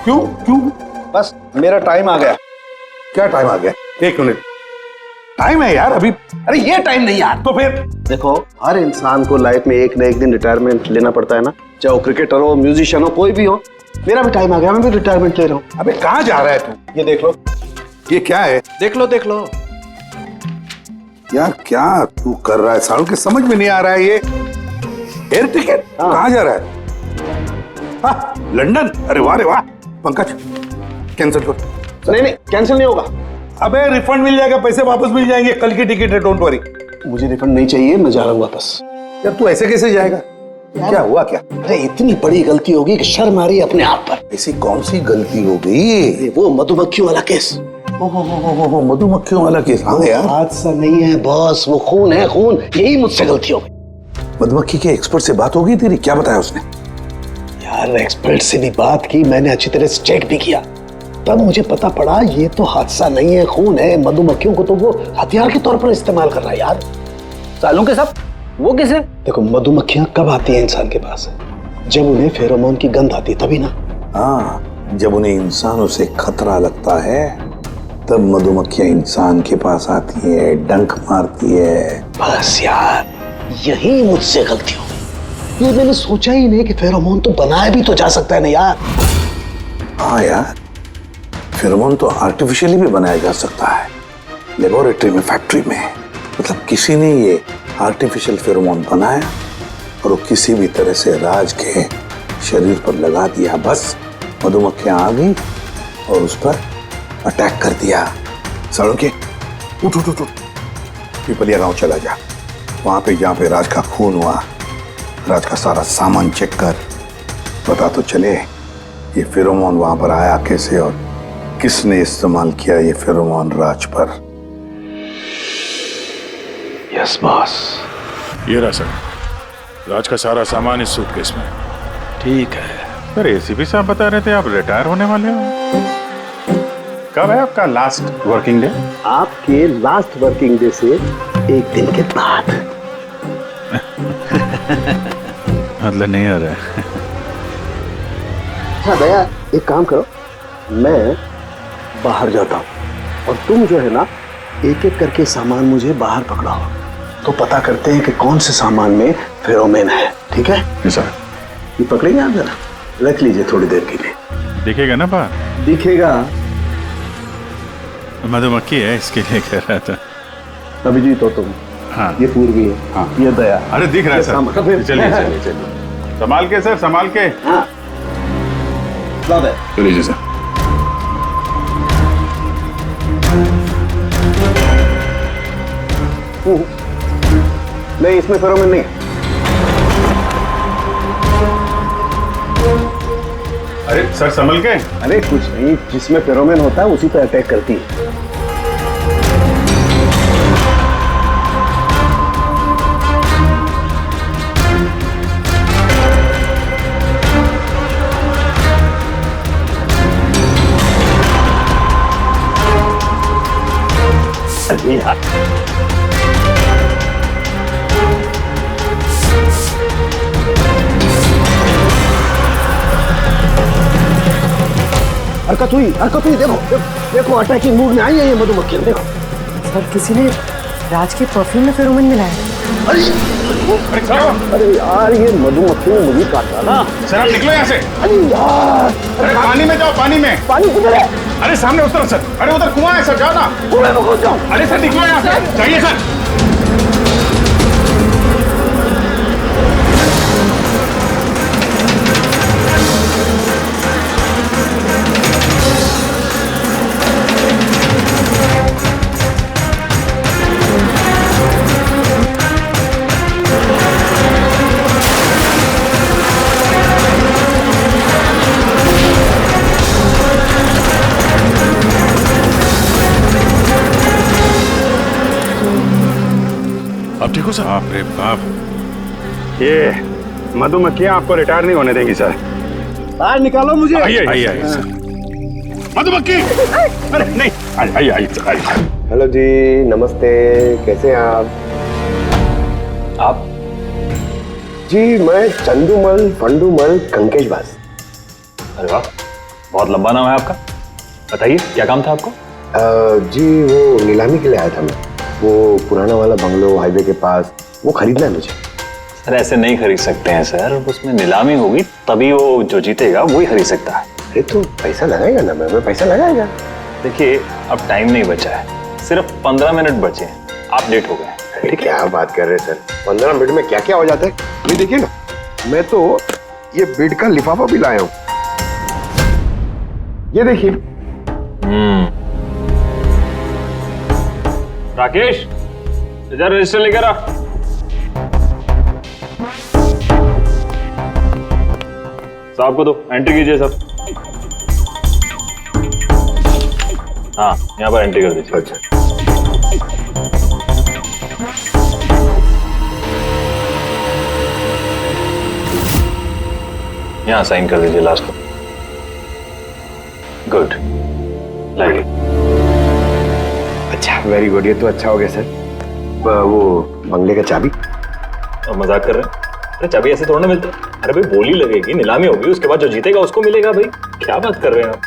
क्यों क्यों? बस मेरा टाइम आ गया। क्या टाइम आ गया? 1 मिनट टाइम है यार अभी। अरे ये टाइम नहीं यार। तो फिर देखो, हर इंसान को लाइफ में एक न एक दिन रिटायरमेंट लेना पड़ता है ना, चाहे वो क्रिकेटर हो, म्यूजिशियन हो, कोई भी हो। मेरा भी टाइम आ गया, मैं भी रिटायरमेंट ले रहा हूँ। अबे कहाँ जा रहा है तू? ये देख लो। ये क्या है? देख लो देख लो यार, क्या तू कर रहा है सारुण? के समझ में नहीं आ रहा है ये एयर टिकट। कहाँ जा रहा है? हाँ, लंदन। अरे वाह रे वाह। पंकज कैंसिल कर। नहीं नहीं कैंसिल नहीं होगा। अबे रिफंड मिल जाएगा, पैसे वापस मिल जाएंगे, कल की टिकट है, डोंट वरी। मुझे रिफंड नहीं चाहिए, मैं जा रहा हूँ वापस। यार तू ऐसे कैसे जाएगा? क्या हुआ क्या? अरे इतनी बड़ी गलती होगी कि शर्म आ रही है अपने आप पर। ऐसी कौन सी गलती हो गई? वो मधुमक्खियों वाला केस। मधुमक्खियों वाला केस? हाँ यार, हादसा नहीं है बॉस, वो खून है खून। यही मुझसे गलती हो गई। मधुमक्खी के एक्सपर्ट से बात हो गई तेरी? क्या बताया उसने? यार एक्सपर्ट से भी बात की, मैंने अच्छी तरह से चेक भी किया, तब मुझे पता पड़ा ये तो हादसा नहीं है, खून है। मधुमक्खियों को तो वो हथियार के तौर पर इस्तेमाल कर रहा है यार। सालों के सब वो किसे? देखो, मधुमक्खियां कब आती हैं इंसान के पास? जब उन्हें फेरोमोन की गंध आती, तभी ना। हाँ, जब उन्हें इंसानों से खतरा लगता है तब मधुमक्खियां इंसान के पास आती है, डंक मारती है। बस यार यही मुझसे गलती हो गई। ये मैंने सोचा ही नहीं कि फेरोमोन तो बनाया भी तो जा सकता है ना यार। हाँ यार, फेरोमोन तो आर्टिफिशियली भी बनाया जा सकता है, लेबोरेटरी में, फैक्ट्री में। मतलब किसी ने ये आर्टिफिशियल फेरोमोन बनाया और वो किसी भी तरह से राज के शरीर पर लगा दिया, बस मधुमक्खियां आ गई और उस पर अटैक कर दिया। सड़ों के उठ उठ उठ उठ, पिपलिया गांव चला जा। वहां पे जहाँ पे राज का खून हुआ, राज का सारा सामान चेक कर, पता तो चले ये फेरोमोन वहां पर आया कैसे और किसने इस्तेमाल किया ये फेरोमोन राज पर। Yes boss. ये रहा सर, राज का सारा सामान इस सूटकेस में। ठीक है। सर एसीपी साहब बता रहे थे आप रिटायर होने वाले हो। कब है आपका लास्ट वर्किंग डे? आपके लास्ट वर्किंग डे से 1 दिन के बाद। मतलब नहीं आ रहा है। अच्छा दया, एक काम करो, मैं बाहर जाता हूँ और तुम जो है ना एक एक करके सामान मुझे बाहर पकड़ाओ। तो पता करते हैं कि कौन से सामान में फेरोमेन है। ठीक है? जी सर। ये पकड़ेंगे आप जरा, रख लीजिए थोड़ी देर के लिए। दिखेगा ना बाहर? दिखेगा। मधुमक्खी है इसके लिए कह रहा था। अभिजीत हो तुम। हाँ। ये पूर्वी है। हाँ। ये दया। अरे दिख रहा है सर। फिर चलिए चलिए चलिए, संभाल के सर, संभाल के। हाँ। चलिए जी सर। नहीं, इसमें फेरोमोन नहीं है। अरे सर संभल के। अरे कुछ नहीं, जिसमें फेरोमोन होता है उसी पे अटैक करती है। अरे यार, हरकत हुई, देखो देखो, अटैकिंग मूड में आई है ये मधुमक्खी। देखो सर, किसी ने राज के परफ्यूम में फेरोमोन मिलाया। अरे यार, ये मधुमक्खी ने मुझे काटा ना। सर आप निकलो यहाँ से। अरे यार, अरे पानी में जाओ, पानी में। पानी किधर है? अरे सामने उस तरफ सर। अरे उधर कुआं है सर, जाओ ना। कुएं में घुस जाओ। अरे सर निकलो यहाँ से, जाइए सर। आप ठीक हो सर? बाप रे बाप, ये मधुमक्खियां आपको रिटायर नहीं होने देंगी सर। बाहर निकालो मुझे। आइए आइए आइए सर। मधुमक्खी, अरे नहीं, आइए आइए सर, आइए। हेलो जी, नमस्ते, कैसे हैं आप? जी मैं चंदूमल फंडूमल कंकेशवास। अरे वाह, बहुत लंबा नाम है आपका। बताइए क्या काम था आपको? जी वो नीलामी के लिए आया था मैं। वो पुराना वाला बंगलो हाईवे के पास, वो खरीदना है मुझे। सर ऐसे नहीं खरीद सकते हैं सर, उसमें नीलामी होगी तभी वो जो जीतेगा वही खरीद सकता है। अरे तो पैसा लगाएगा ना, मैं पैसा लगाएगा। देखिए अब टाइम नहीं बचा है, सिर्फ 15 मिनट बचे हैं, आप लेट हो गए। ठीक है, क्या बात कर रहे हैं सर, 15 मिनट में क्या क्या हो जाता है। ये देखिए ना, मैं तो ये बिड का लिफाफा भी लाया हूँ। ये देखिए। राकेश, इधर रजिस्टर लेकर आ। साहब को दो, एंट्री कीजिए साहब। हाँ, यहाँ पर एंट्री कर दीजिए। अच्छा। यहाँ साइन कर दीजिए लास्ट को। Good, like. अच्छा, वेरी गुड, ये तो अच्छा हो गया सर। वो बंगले का चाबी। और मजाक कर रहे हैं? अरे चाबी ऐसे थोड़ा ना मिलता है। अरे भाई बोली लगेगी, नीलामी होगी, उसके बाद जो जीतेगा उसको मिलेगा। भाई क्या बात कर रहे हैं आप?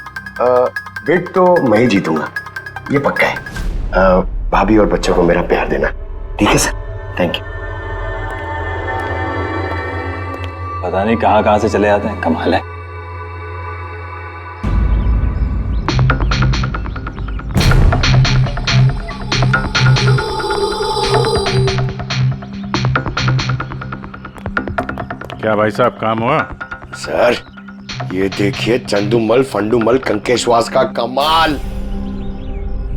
बिड तो मैं ही जीतूंगा, ये पक्का है। भाभी और बच्चों को मेरा प्यार देना, ठीक है सर? Thank you. पता नहीं कहाँ कहाँ से चले जाते हैं, कमाल है। क्या भाई साहब काम हुआ? सर ये देखिए, चंदूमल फंडूमल कंकेशवास का कमाल।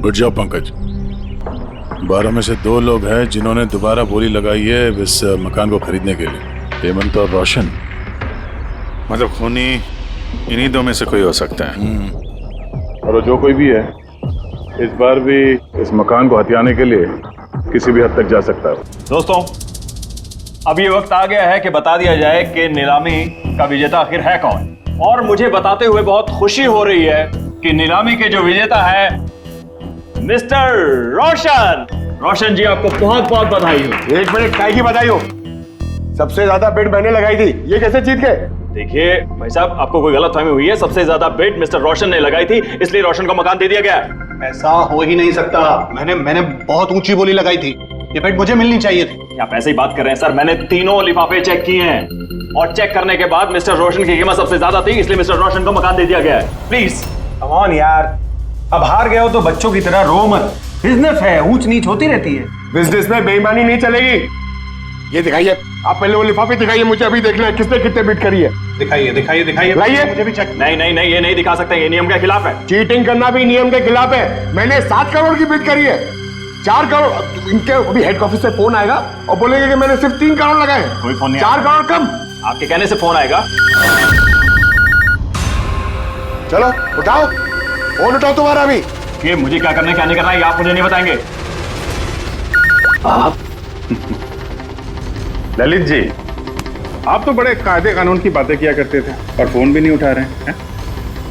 उठ जाओ पंकज। 12 में से 2 लोग हैं जिन्होंने दोबारा बोली लगाई है इस मकान को खरीदने के लिए, हेमंत और रोशन। मतलब खूनी इन्हीं 2 में से कोई हो सकता है। और वो जो कोई भी है, इस बार भी इस मकान को हथियाने के लिए किसी भी हद तक जा सकता है। दोस्तों, अब ये वक्त आ गया है कि बता दिया जाए कि नीलामी का विजेता आखिर है कौन। और मुझे बताते हुए बहुत खुशी हो रही है कि नीलामी के जो विजेता है मिस्टर रोशन। रोशन जी, आपको बहुत बहुत बधाई हो। 1 मिनट, काय की बधाई हो? सबसे ज्यादा बिड मैंने लगाई थी, ये कैसे जीत गए? देखिए भाई साहब, आपको कोई गलतफहमी हुई है। सबसे ज्यादा बिड मिस्टर रोशन ने लगाई थी, इसलिए रोशन को मकान दे दिया गया। ऐसा हो ही नहीं सकता। मैंने बहुत ऊंची बोली लगाई थी। ये बेड मुझे मिलनी चाहिए थी। आप ऐसे ही बात कर रहे हैं सर, मैंने तीनों लिफाफे चेक किए हैं और चेक करने के बाद मिस्टर रोशन की कीमत सबसे ज्यादा थी, इसलिए मिस्टर रोशन को मकान दे दिया गया है। प्लीज कम ऑन यार, अब हार गए हो तो बच्चों की तरह रो मत। बिजनेस है, ऊंच नीच होती रहती है। बिजनेस में बेईमानी नहीं चलेगी। ये दिखाइए, आप पहले वो लिफाफे दिखाइए, मुझे अभी देखना है किसने कितने बिट करी है। दिखाइए दिखाइए दिखाइए, लाइए। मुझे भी चेक। नहीं नहीं नहीं, ये नहीं दिखा सकते, ये नियम के खिलाफ है। चीटिंग करना भी नियम के खिलाफ है। मैंने 7 करोड़ की बिट करी है, 4 करोड़। इनके अभी हेड ऑफिस से फोन आएगा और बोलेंगे कि मैंने सिर्फ 3 करोड़ लगाए। कोई फोन नहीं 4 करोड़ कम। आपके कहने से फोन आएगा। चलो उठाओ, फोन उठाओ तुम्हारा भी। ये मुझे क्या करना है क्या नहीं करना है, ये आप मुझे नहीं बताएंगे। आप ललित जी, आप तो बड़े कायदे कानून की बातें किया करते थे और फोन भी नहीं उठा रहे हैं।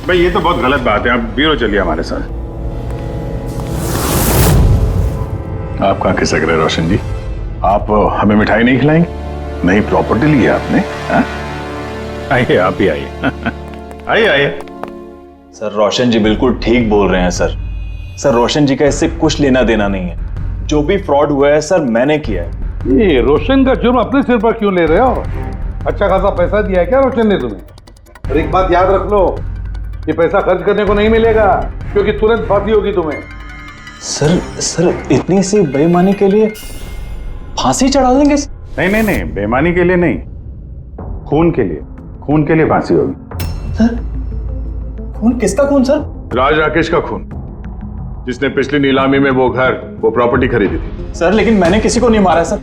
भाई ये तो बहुत गलत बात है। आप ब्यूरो चलिए हमारे साथ। आप कहाँ खिसक रहे रोशन जी? आप हमें मिठाई नहीं खिलाएंगे? नई प्रॉपर्टी ली है आपने? आइए, आप ही आइए। आइए आइए। सर रोशन जी बिल्कुल ठीक बोल रहे हैं सर। सर रोशन जी का इससे कुछ लेना देना नहीं है। जो भी फ्रॉड हुआ है सर मैंने किया है। ये रोशन का जुर्म अपने सिर पर क्यों ले रहे हो? अच्छा खासा पैसा दिया है क्या रोशन ने तुम्हें? और एक बात याद रख लो, ये पैसा खर्च करने को नहीं मिलेगा, क्योंकि तुरंत फांसी होगी तुम्हें। सर इतनी सी बेईमानी के लिए फांसी चढ़ा देंगे? नहीं नहीं नहीं, बेईमानी के लिए नहीं, खून के लिए। खून के लिए फांसी होगी। सर खून? किसका खून सर? राज राकेश का खून, जिसने पिछली नीलामी में वो घर, वो प्रॉपर्टी खरीदी थी। सर लेकिन मैंने किसी को नहीं मारा है सर।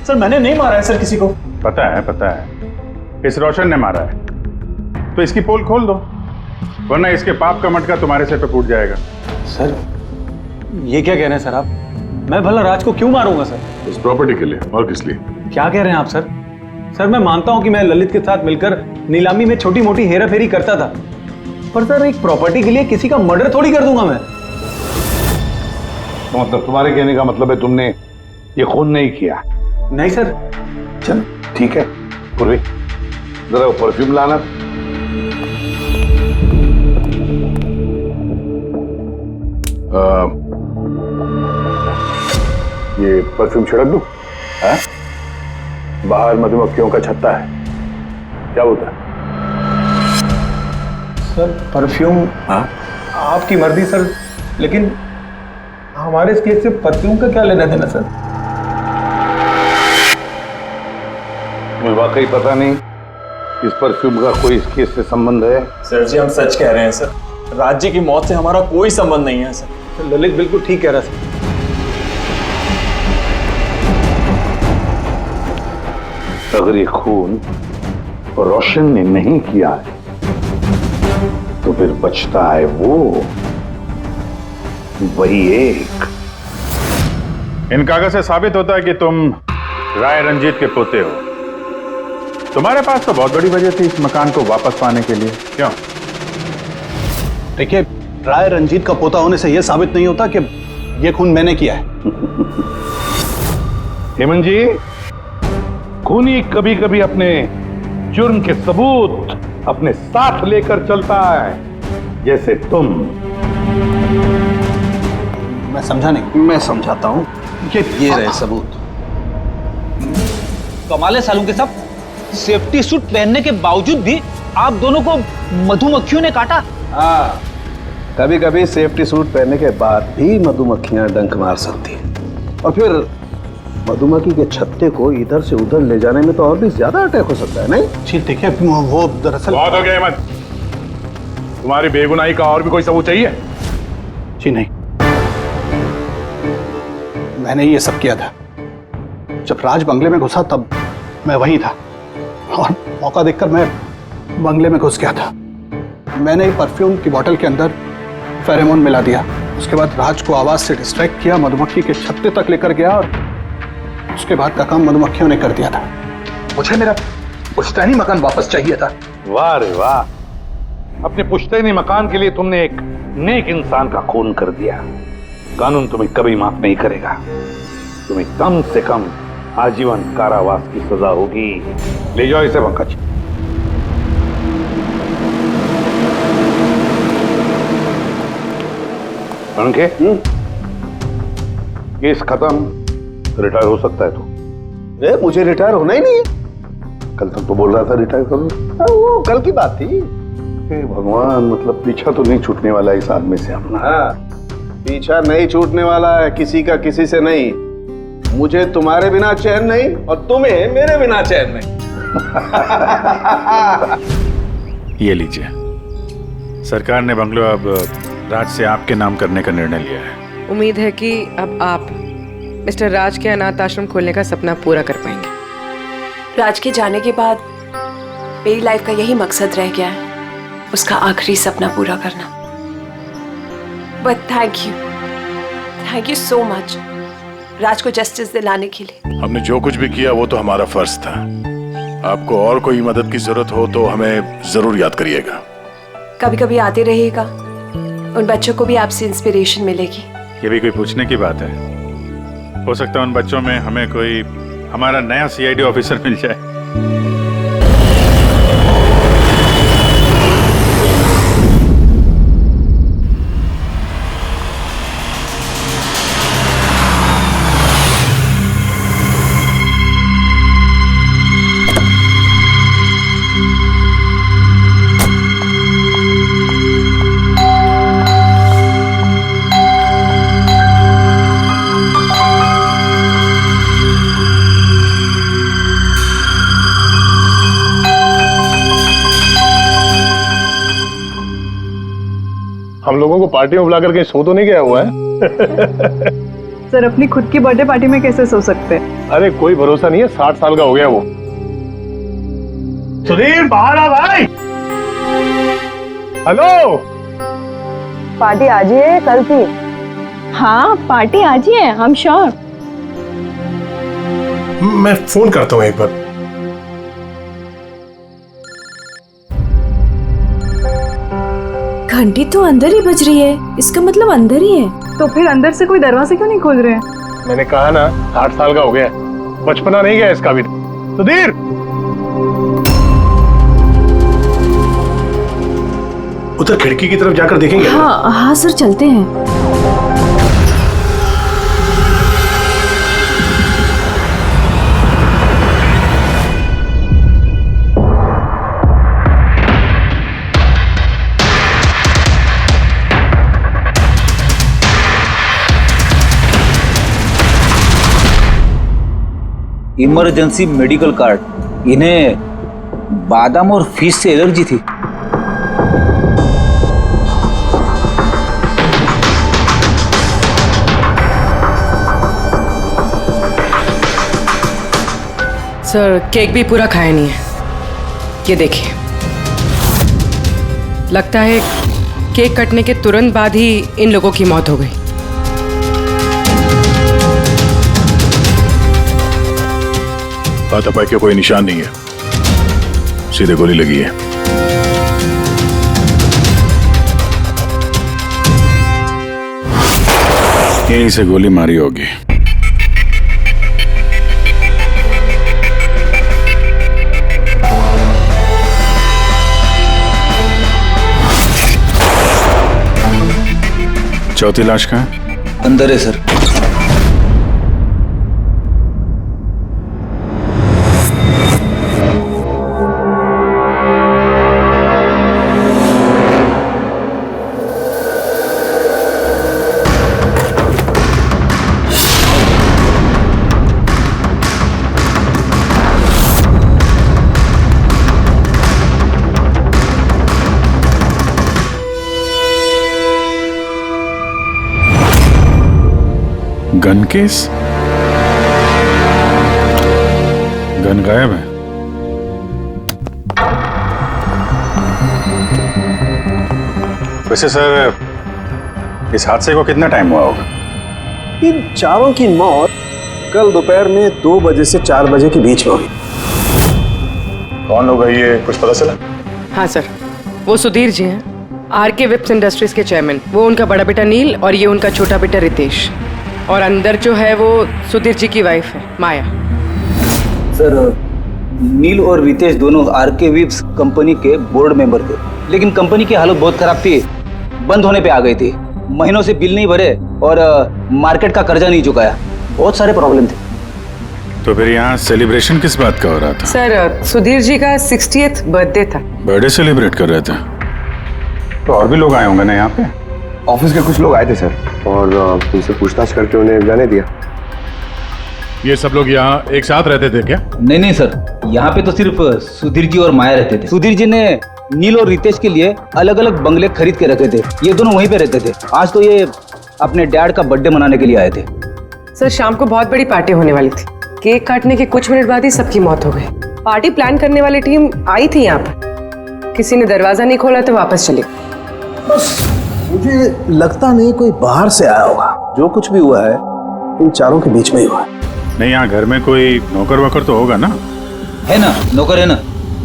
सर मैंने नहीं मारा है सर किसी को। पता है, इस रोशन ने मारा है। तो इसकी पोल खोल दो, वरना इसके पाप का मटका तुम्हारे सिर पे फूट जाएगा। सर ये क्या कह रहे हैं सर आप? मैं भला राज को क्यों मारूंगा सर? इस प्रॉपर्टी के लिए, और किस लिए? क्या कह रहे हैं आप सर? सर मैं मानता हूं कि मैं ललित के साथ मिलकर नीलामी में छोटी मोटी हेरा फेरी करता था, पर सर एक प्रॉपर्टी के लिए किसी का मर्डर थोड़ी कर दूंगा मैं। तो मतलब तुम्हारे कहने का मतलब है तुमने ये खून नहीं किया? नहीं सर। चल ठीक है, पूर्वी जरा वो परफ्यूम लाना। ये परफ्यूम छिड़क दूं? हाँ? बाहर मधुमक्खियों का छत्ता है, क्या होता है? Sir perfume? हाँ आपकी मर्जी सर, लेकिन हमारे इस केस से परफ्यूम का क्या लेना देना सर? मुझे वाकई पता नहीं इस परफ्यूम का कोई इस केस से संबंध है। सर जी हम सच कह रहे हैं सर, राज जी की मौत से हमारा कोई संबंध नहीं है सर। तो ललित बिल्कुल ठीक कह रहा सर। अगर ये खून रोशन ने नहीं किया है तो फिर बचता है वही एक। इन कागज से साबित होता है कि तुम राय रंजीत के पोते हो। तुम्हारे पास तो बहुत बड़ी वजह थी इस मकान को वापस पाने के लिए, क्यों? देखिए, राय रंजीत का पोता होने से यह साबित नहीं होता कि यह खून मैंने किया है। हेमंत जी, खूनी कभी कभी अपने जुर्म के सबूत अपने साथ लेकर चलता है, जैसे तुम। मैं समझा नहीं। मैं समझाता हूं। ये रहे सबूत। कमाल है सालू के साहब, सेफ्टी सूट पहनने के बावजूद भी आप दोनों को मधुमक्खियों ने काटा। हाँ, कभी कभी सेफ्टी सूट पहनने के बाद भी मधुमक्खियां डंक मार सकती हैं, और फिर मधुमक्खी के छत्ते को इधर से उधर ले जाने में तो और भी ज्यादा अटैक हो सकता है, नहीं? ठीक देखिए, वो दरअसल बहुत हो गया हेमंत, तुम्हारी बेगुनाही का और भी कोई सबूत चाहिए? जी नहीं, मैंने ये सब किया था। जब राज बंगले में घुसा तब मैं वहीं था, और मौका देखकर मैं बंगले में घुस गया था। मैंने परफ्यूम की बोतल के अंदर फेरोमोन मिला दिया। उसके बाद राज को आवाज से डिस्ट्रैक्ट किया, मधुमक्खी के छत्ते तक लेकर गया, और उसके बाद का काम मधुमक्खियों ने कर दिया था। मुझे मेरा पुश्तैनी मकान वापस चाहिए था। वाह रे वाह, अपने पुश्तैनी मकान के लिए तुमने एक नेक इंसान का खून कर दिया। कानून तुम्हें कभी माफ नहीं करेगा। तुम्हें कम से कम आजीवन कारावास की सजा होगी। ले जाओ इसे पंकज। केस खत्म, रिटायर हो सकता है तू। अरे मुझे रिटायर होना ही नहीं है। कल तक तो बोल रहा था रिटायर करो। वो कल की बात थी। हे भगवान, मतलब पीछा तो नहीं छूटने वाला इस आदमी से अपना। पीछा नहीं छूटने वाला है किसी का, किसी से नहीं। मुझे तुम्हारे बिना चैन नहीं और तुम्हें मेरे बिना चैन नहीं। ये लीजिए, सरकार ने बंगलो अब राज से आपके नाम करने का निर्णय लिया है। उम्मीद है कि अब आप मिस्टर राज के अनाथ आश्रम खोलने का सपना पूरा कर पाएंगे। राज के जाने के बाद मेरी लाइफ का यही मकसद रह गया है, उसका आखिरी सपना पूरा करना। But thank you so much Raj को जस्टिस दिलाने के लिए। हमने जो कुछ भी किया वो तो हमारा फर्ज था। आपको और कोई मदद की जरूरत हो तो हमें जरूर याद करिएगा। कभी कभी आते रहिएगा, उन बच्चों को भी आपसे इंस्पिरेशन मिलेगी। ये भी कोई पूछने की बात है? हो सकता है उन बच्चों में हमें कोई हमारा नया सीआईडी ऑफिसर मिल जाए। हम लोगों को पार्टी में बुला करके सो तो नहीं गया हुआ है? सर अपनी खुद की बर्थडे पार्टी में कैसे सो सकते हैं? अरे कोई भरोसा नहीं है, 60 साल का हो गया वो। सुधीर बाहर आ भाई। हेलो, पार्टी आज ही है कल की? हाँ पार्टी आज ही है, आई एम श्योर। मैं फोन करता हूँ एक बार। घंटी तो अंदर ही बज रही है, इसका मतलब अंदर ही है। तो फिर अंदर से कोई दरवाजा क्यों नहीं खोल रहे हैं? मैंने कहा ना 60 साल का हो गया, बचपना नहीं गया इसका भी। सुधीर, उधर खिड़की की तरफ जाकर देखेंगे। हाँ सर चलते हैं। Emergency medical card. इन्हें बादाम और फिश से एलर्जी थी। सर केक भी पूरा खाया नहीं है, ये देखिए। लगता है केक कटने के तुरंत बाद ही इन लोगों की मौत हो गई। हाथापाई के कोई निशान नहीं है, सीधे गोली लगी है। यहीं से गोली मारी होगी। चौथी लाश कहाँ है? अंदर है सर। Gun case? गन गायब है। वैसे सर, इस हादसे को कितना टाइम हुआ होगा? इन चारों की मौत कल दोपहर में 2 बजे से 4 बजे के बीच में हुई। कौन लोग है ये, कुछ पता चला? हाँ सर, वो सुधीर जी हैं, आरके विप्स इंडस्ट्रीज के चेयरमैन। वो उनका बड़ा बेटा नील और ये उनका छोटा बेटा रितेश। और अंदर जो है वो सुधीर जी की वाइफ है माया। सर नील और रितेश दोनों आरके विप्स कंपनी के बोर्ड मेंबर थे, लेकिन कंपनी की हालत बहुत खराब थी, बंद होने पे आ गई थी। महीनों से बिल नहीं भरे और मार्केट का कर्जा नहीं चुकाया, बहुत सारे प्रॉब्लम थे। तो फिर यहाँ सेलिब्रेशन किस बात का हो रहा था? सर सुधीर जी का 60th बर्थडे था। बर्थडे सेलिब्रेट कर रहे थे? तो और भी लोग आए होंगे ना यहाँ पे? ऑफिस के कुछ लोग आए थे सर, और उनसे पूछताछ करके उन्हें जाने दिया। ये सब लोग यहाँ एक साथ रहते थे क्या? नहीं नहीं सर, यहाँ पे तो सिर्फ सुधीर जी और माया रहते थे। सुधीर जी ने नील और रितेश के लिए अलग अलग बंगले खरीद के रखे थे। ये दोनों वहीं पे रहते थे। आज तो ये अपने डैड का बर्थडे मनाने के लिए आए थे। सर शाम को बहुत बड़ी पार्टी होने वाली थी। केक काटने के कुछ मिनट बाद ही सबकी मौत हो गई। पार्टी प्लान करने वाली टीम आई थी यहाँ पर, किसी ने दरवाजा नहीं खोला तो वापस चले। बस मुझे लगता नहीं कोई बाहर से आया होगा। जो कुछ भी हुआ है इन चारों के बीच में ही हुआ है। नहीं, यहाँ घर में कोई नौकर वोकर तो होगा ना? है ना, नौकर है ना,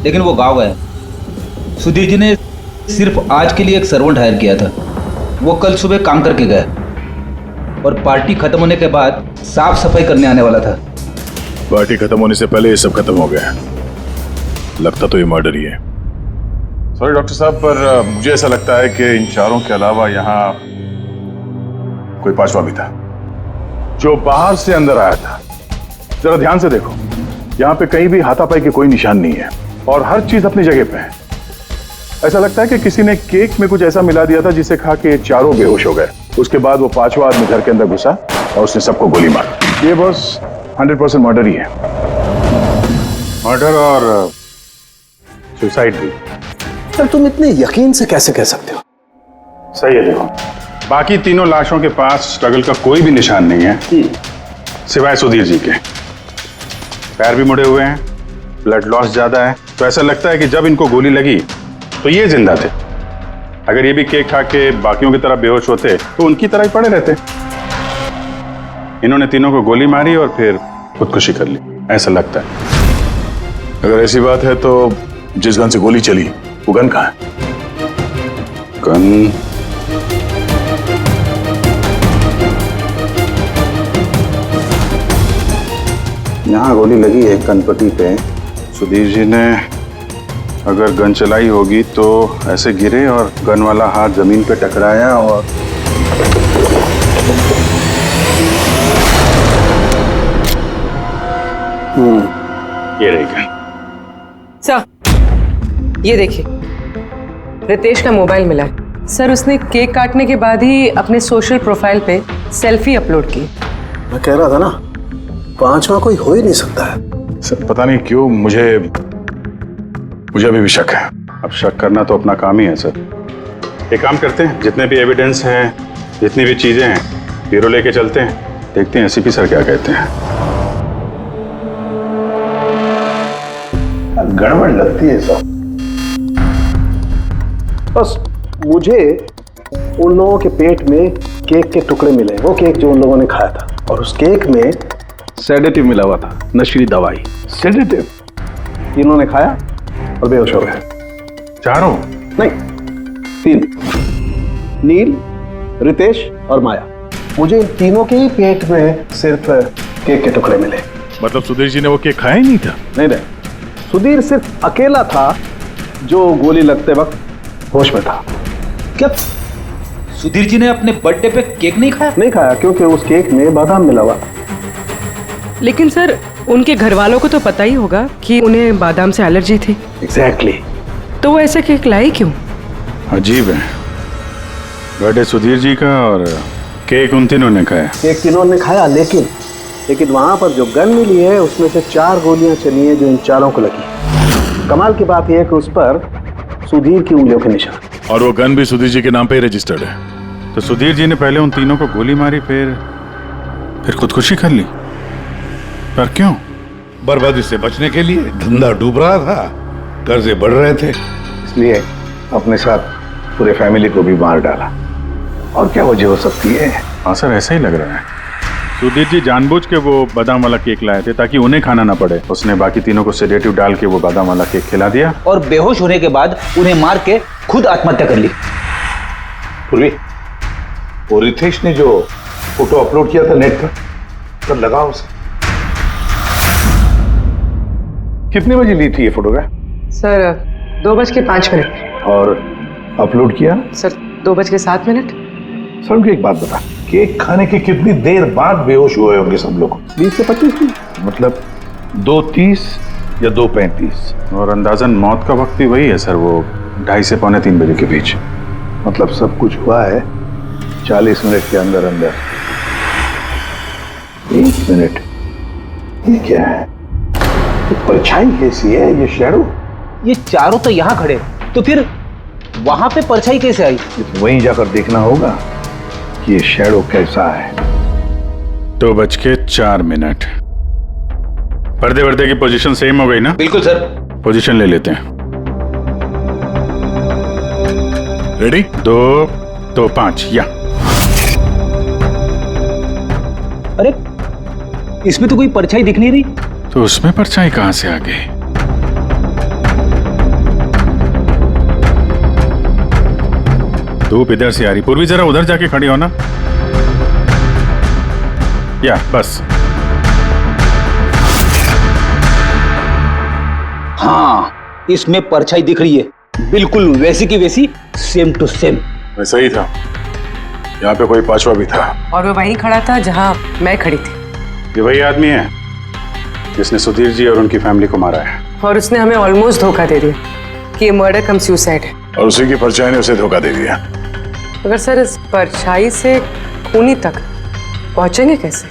लेकिन वो गाँव गया। सुधीर जी ने सिर्फ आज के लिए एक सर्वेंट हायर किया था। वो कल सुबह काम करके गया और पार्टी खत्म होने के बाद साफ सफाई करने आने वाला था। पार्टी खत्म होने से पहले ये सब खत्म हो गया। लगता तो ये मर्डर ही है। सॉरी डॉक्टर साहब, पर मुझे ऐसा लगता है कि इन चारों के अलावा यहाँ कोई पांचवा भी था जो बाहर से अंदर आया था। जरा ध्यान से देखो, यहाँ पे कहीं भी हाथापाई के कोई निशान नहीं है और हर चीज अपनी जगह पे है। ऐसा लगता है कि किसी ने केक में कुछ ऐसा मिला दिया था जिसे खा के चारों बेहोश हो गए। उसके बाद वो पांचवा आदमी घर के अंदर घुसा और उसने सबको गोली मारी। ये बस 100% मर्डर ही है। मर्डर और सुसाइड भी। सर तुम इतने यकीन से कैसे कह सकते हो? सही है। देखो, बाकी तीनों लाशों के पास स्ट्रगल का कोई भी निशान नहीं है सिवाय सुधीर जी के। पैर भी मुड़े हुए हैं, ब्लड लॉस ज्यादा है, तो ऐसा लगता है कि जब इनको गोली लगी तो ये जिंदा थे। अगर ये भी केक खा के बाकियों की तरह बेहोश होते तो उनकी तरह ही पड़े रहते। इन्होंने तीनों को गोली मारी और फिर खुदकुशी कर ली, ऐसा लगता है। अगर ऐसी बात है तो जिस गन से गोली चली वो गन कहाँ है? गन यहाँ गोली लगी है कनपट्टी पे। सुधीर जी ने अगर गन चलाई होगी तो ऐसे गिरे और गन वाला हाथ जमीन पे टकराया और ये रही गन। सर ये देखिए, रितेश का मोबाइल मिला है। सर उसने केक काटने के बाद ही अपने सोशल प्रोफाइल पे सेल्फी अपलोड की। मैं कह रहा था ना, पांचवा कोई हो ही नहीं सकता है। सर पता नहीं क्यों मुझे अभी भी शक है। अब शक करना तो अपना काम ही है सर। एक काम करते हैं, जितने भी एविडेंस हैं, जितनी भी चीजें हैं, ब्यूरो लेके चलते हैं, देखते हैं एसीपी सर क्या कहते हैं। गड़बड़ लगती है सब। बस मुझे उन लोगों के पेट में केक के टुकड़े मिले, वो केक जो उन लोगों ने खाया था, और उस केक में सेडेटिव मिला हुआ था, नशीली दवाई। सेडेटिव इन्होंने खाया और बेहोश हो गए। चारों? नहीं, 3, नील, रितेश और माया। मुझे इन तीनों के ही पेट में सिर्फ केक के टुकड़े मिले। मतलब सुधीर जी ने वो केक खाया ही नहीं था? नहीं, सुधीर सिर्फ अकेला था जो गोली लगते वक्त होश में था। क्या सुधीर जी ने अपने बर्थडे पे केक नहीं खाया? नहीं खाया, क्योंकि उस केक में बादाम मिला हुआ। लेकिन सर उनके घर वालों को तो पता ही होगा कि उन्हें बादाम से एलर्जी थी। एग्जैक्टली। तो वो ऐसा केक लाई क्यों? अजीब है, बर्थडे सुधीर जी का और केक उन तीनों ने खाया। केक तीनों ने खाया, लेकिन वहां पर जो गन मिली है उसमें से 4 गोलियां चली हैं जो इन चारों को लगी। कमाल की बात यह है कि उस पर सुधीर की उंगलियों के निशान, और वो गन भी सुधीर जी के नाम पे ही रजिस्टर्ड है। तो सुधीर जी ने पहले उन तीनों को गोली मारी, फिर खुदकुशी कर ली। पर क्यों? बर्बादी से बचने के लिए। धंधा डूब रहा था, कर्जे बढ़ रहे थे, इसलिए अपने साथ पूरे फैमिली को भी मार डाला। और क्या वजह हो सकती है? हाँ सर, ऐसा ही लग रहा है। सुधीर जी जानबूझ के वो बादाम वाला केक लाए थे ताकि उन्हें खाना ना पड़े। उसने बाकी तीनों को सेडेटिव डाल के वो बादाम वाला केक खिला दिया और बेहोश होने के बाद उन्हें मार के खुद आत्महत्या कर ली। पूर्वी, वो रितेश ने जो फोटो अपलोड किया था नेट पर, तब लगा उसे। कितने बजे ली थी ये फोटोग्राफ? सर 2:05। और अपलोड किया? सर 2:07। सर मुझे एक बात बता, केक खाने के कितनी देर बाद बेहोश हुए होंगे सब लोग? 20 से 25 मिनट। मतलब 2:30 या 2:35? और अंदाजन मौत का वक्त भी वही है सर, वो 2:30 से पौने 3 बजे के बीच। मतलब सब कुछ हुआ है 40 मिनट के अंदर अंदर। 1 मिनट, ये क्या है? ये परछाई कैसी है? ये शैडो? ये चारों तो यहाँ खड़े, तो फिर वहां पे परछाई कैसे आई? वहीं जाकर देखना होगा कि ये शैडो कैसा है। 2:04। पर्दे वर्दे की पोजीशन सेम हो गई ना? बिल्कुल सर। पोजीशन ले लेते हैं। रेडी? 2 तो 5 या। अरे इसमें तो कोई परछाई दिख नहीं रही। तो उसमें परछाई कहां से आ गई? धूप इधर से आ रही। पूर्वी जरा उधर जाके खड़ी हो ना। या बस। हाँ, इसमें परछाई दिख रही है, बिल्कुल वैसी की वैसी, सेम टू सेम। वैसा ही था। यहाँ पे कोई पांचवा भी था। और वो वहीं खड़ा था जहाँ मैं खड़ी थी। ये वही आदमी है जिसने सुधीर जी और उनकी फैमिली को मारा है। और उसने हमें ऑलमोस्ट धोखा दे दिया कि ये मर्डर कम सुसाइड है। और उसी की परछाई ने उसे धोखा दे दिया। अगर सर इस परछाई से खूनी तक पहुंचेंगे कैसे?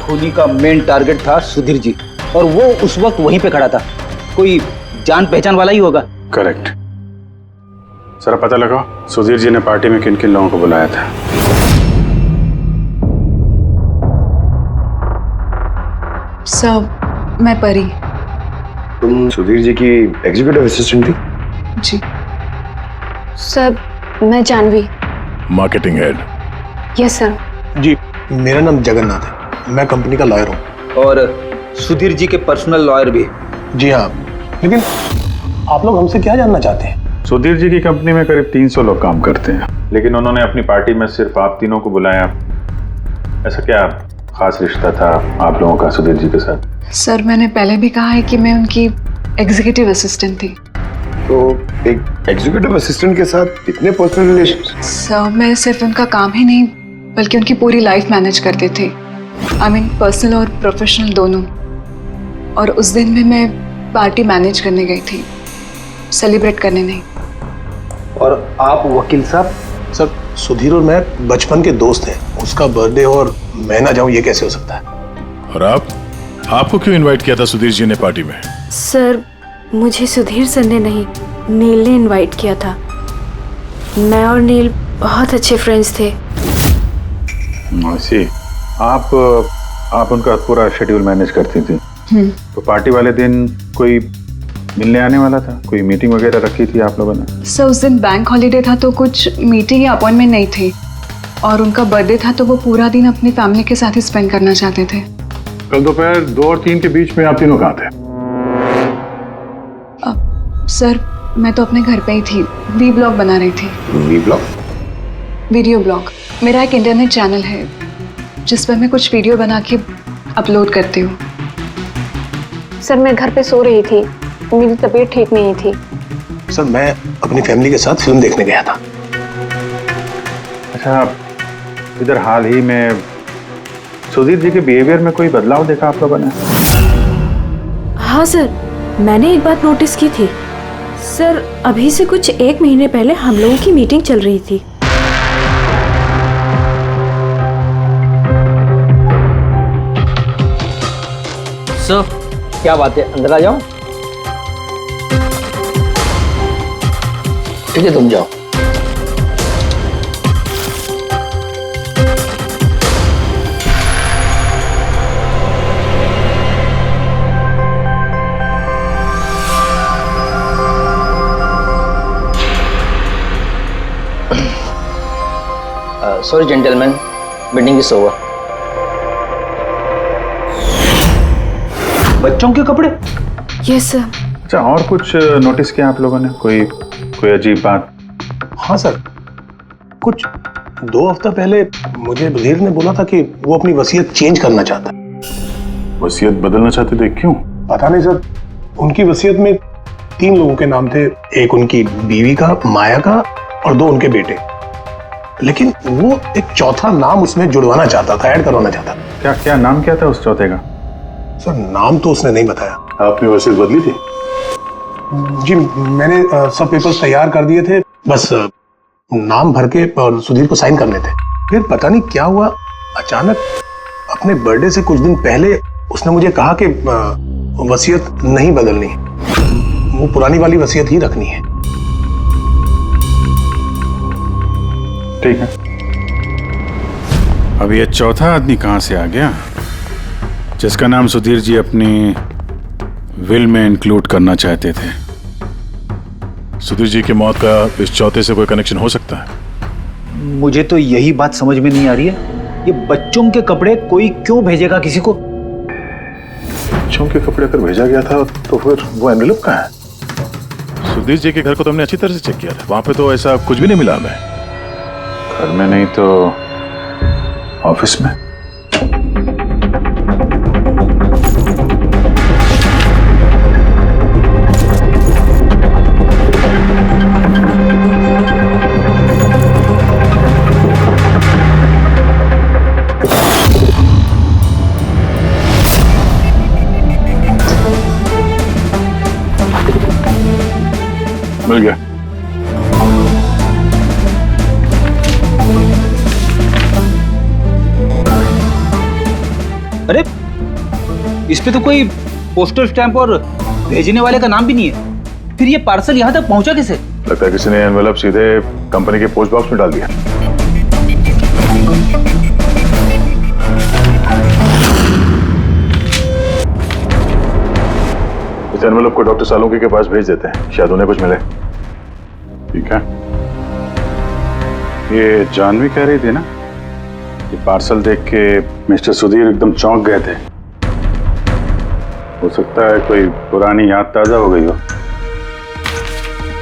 खूनी का मेन टारगेट था सुधीर जी, और वो उस वक्त वहीं पे खड़ा था। कोई जान पहचान वाला ही होगा। करेक्ट। जरा पता लगाओ सुधीर जी ने पार्टी में किन किन लोगों को बुलाया था। सर, मैं परी। तुम सुधीर जी की एग्जीक्यूटिव असिस्टेंट थी? जी। सर, मैं Jahnavi. Marketing head. Yes sir. जी, मेरा नाम जगन्नाथ है, मैं कंपनी का लॉयर हूँ। और सुधीर जी के पर्सनल लॉयर भी। जी हाँ, लेकिन आप लोग हमसे क्या जानना चाहते हैं? सुधीर जी की कंपनी में करीब 300 लोग काम करते हैं, लेकिन उन्होंने अपनी पार्टी में सिर्फ आप तीनों को बुलाया। ऐसा क्या खास रिश्ता था आप लोगों का सुधीर जी के साथ? सर, मैंने पहले भी कहा है कि मैं उनकी एग्जीक्यूटिव असिस्टेंट थी। तो एक एग्जीक्यूटिव असिस्टेंट के साथ इतने पर्सनल रिलेशन? सर, मैं सिर्फ उनका काम ही नहीं बल्कि उनकी पूरी लाइफ मैनेज करते थे। आई मीन पर्सनल और प्रोफेशनल दोनों। और उस दिन में मैं पार्टी मैनेज करने गई थी, सेलिब्रेट करने नहीं। और आप वकील साहब? सर, सुधीर और मैं बचपन के दोस्त हैं। उसका बर्थडे और मैं ना जाऊं ये कैसे हो सकता है? और आपको क्यों इनवाइट किया था सुधीर जी ने पार्टी में? सर, मुझे सुधीर सर ने नहीं, नील ने इनवाइट किया था। मैं और नील बहुत अच्छे फ्रेंड्स थे। सी, आप उनका पूरा शेड्यूल मैनेज करती थी। तो पार्टी वाले दिन कोई मिलने आने वाला था? कोई मीटिंग वगैरह रखी थी आप लोगों ने? सर, उस दिन बैंक हॉलीडे था तो कुछ मीटिंग या अपॉइंटमेंट नहीं थी। और उनका बर्थडे था तो वो पूरा दिन अपनी फैमिली के साथ ही स्पेंड करना चाहते थे। कल दोपहर 2 और 3 के बीच में आप तीनों कहाँ थे? सर, मैं तो अपने घर पे ही थी, वी ब्लॉग बना रही थी। Vlog? Video blog. मेरा एक इंटरनेट चैनल है जिस पर मैं कुछ वीडियो बना के अपलोड करती हूँ। सर, मैं घर पे सो रही थी, मेरी तबीयत ठीक नहीं थी। सर, मैं अपनी फैमिली के साथ फिल्म देखने गया था। अच्छा, इधर हाल ही में सुधीर जी के बिहेवियर में कोई बदलाव देखा आप लोगों ने? हाँ सर, मैंने एक बात नोटिस की थी। सर, अभी से कुछ 1 महीने पहले हम लोगों की मीटिंग चल रही थी। सर, क्या बात है, अंदर आ जाओ। ठीक है, तुम जाओ। Sorry gentleman, meeting is over. बच्चों के कपड़े? Yes sir. अच्छा, और कुछ नोटिस किया आप लोगों ने? कोई अजीब बात? हाँ सर, कुछ 2 हफ्ता पहले मुझे सुधीर ने बोला था कि वो अपनी वसीयत चेंज करना चाहता है। वसीयत बदलना चाहते थे? क्यों? पता नहीं सर, उनकी वसीयत में 3 लोगों के नाम थे। एक उनकी बीवी का, माया का, और 2 उनके बेटे। लेकिन वो एक चौथा नाम उसमें जुड़वाना चाहता था, ऐड करवाना चाहता था। क्या क्या नाम क्या था उस चौथे का? सर नाम तो उसने नहीं बताया। आपने वसीयत बदली थी? जी मैंने सब पेपर्स तैयार कर दिए थे, बस नाम भर के और सुधीर को साइन करने थे। फिर पता नहीं क्या हुआ, अचानक अपने बर्थडे से कुछ दिन पहले उसने मुझे कहा कि वसीयत नहीं बदलनी, वो पुरानी वाली वसीयत ही रखनी है। ठीक है, अब ये चौथा आदमी कहां से आ गया जिसका नाम सुधीर जी अपनी विल में इंक्लूड करना चाहते थे? सुधीर जी की मौत का इस चौथे से कोई कनेक्शन हो सकता है? मुझे तो यही बात समझ में नहीं आ रही है, ये बच्चों के कपड़े कोई क्यों भेजेगा किसी को? बच्चों के कपड़े अगर भेजा गया था तो फिर वो एनवेलप कहाँ है? सुधीर जी के घर को तो हमने अच्छी तरह से चेक किया था, वहां पे तो ऐसा कुछ भी नहीं मिला हमें। घर में नहीं तो ऑफिस में? मिल गया। अरे इस पे तो कोई पोस्टल स्टैंप और भेजने वाले का नाम भी नहीं है, फिर ये पार्सल यहाँ तक पहुंचा कैसे? लगता है किसी ने एनवेलप सीधे कंपनी के पोस्ट बॉक्स में डाल दिया। इस एनवेलप को डॉक्टर सालुंकी के पास भेज देते हैं, शायद उन्हें कुछ मिले। ठीक है, ये जानवी कह रही थी ना कि पार्सल देख के मिस्टर सुधीर एकदम चौंक गए थे। हो सकता है कोई पुरानी याद ताजा हो गई हो,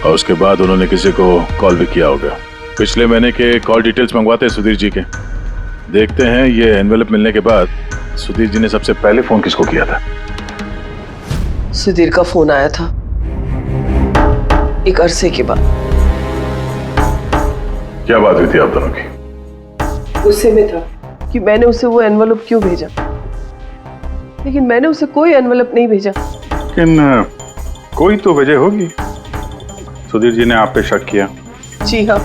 और उसके बाद उन्होंने किसी को कॉल भी किया होगा। पिछले महीने के कॉल डिटेल्स मंगवाते हैं सुधीर जी के, देखते हैं ये एनवेलप मिलने के बाद सुधीर जी ने सबसे पहले फोन किसको किया था। सुधीर का फोन आया था एक अरसे के बाद। क्या बात हुई थी आप दोनों की? गुस्से में था कि मैंने उसे वो एनवेलप क्यों भेजा, लेकिन मैंने उसे कोई एनवेलप नहीं भेजा। लेकिन कोई तो वजह होगी, सुधीर जी ने आप पे शक किया। जी हाँ,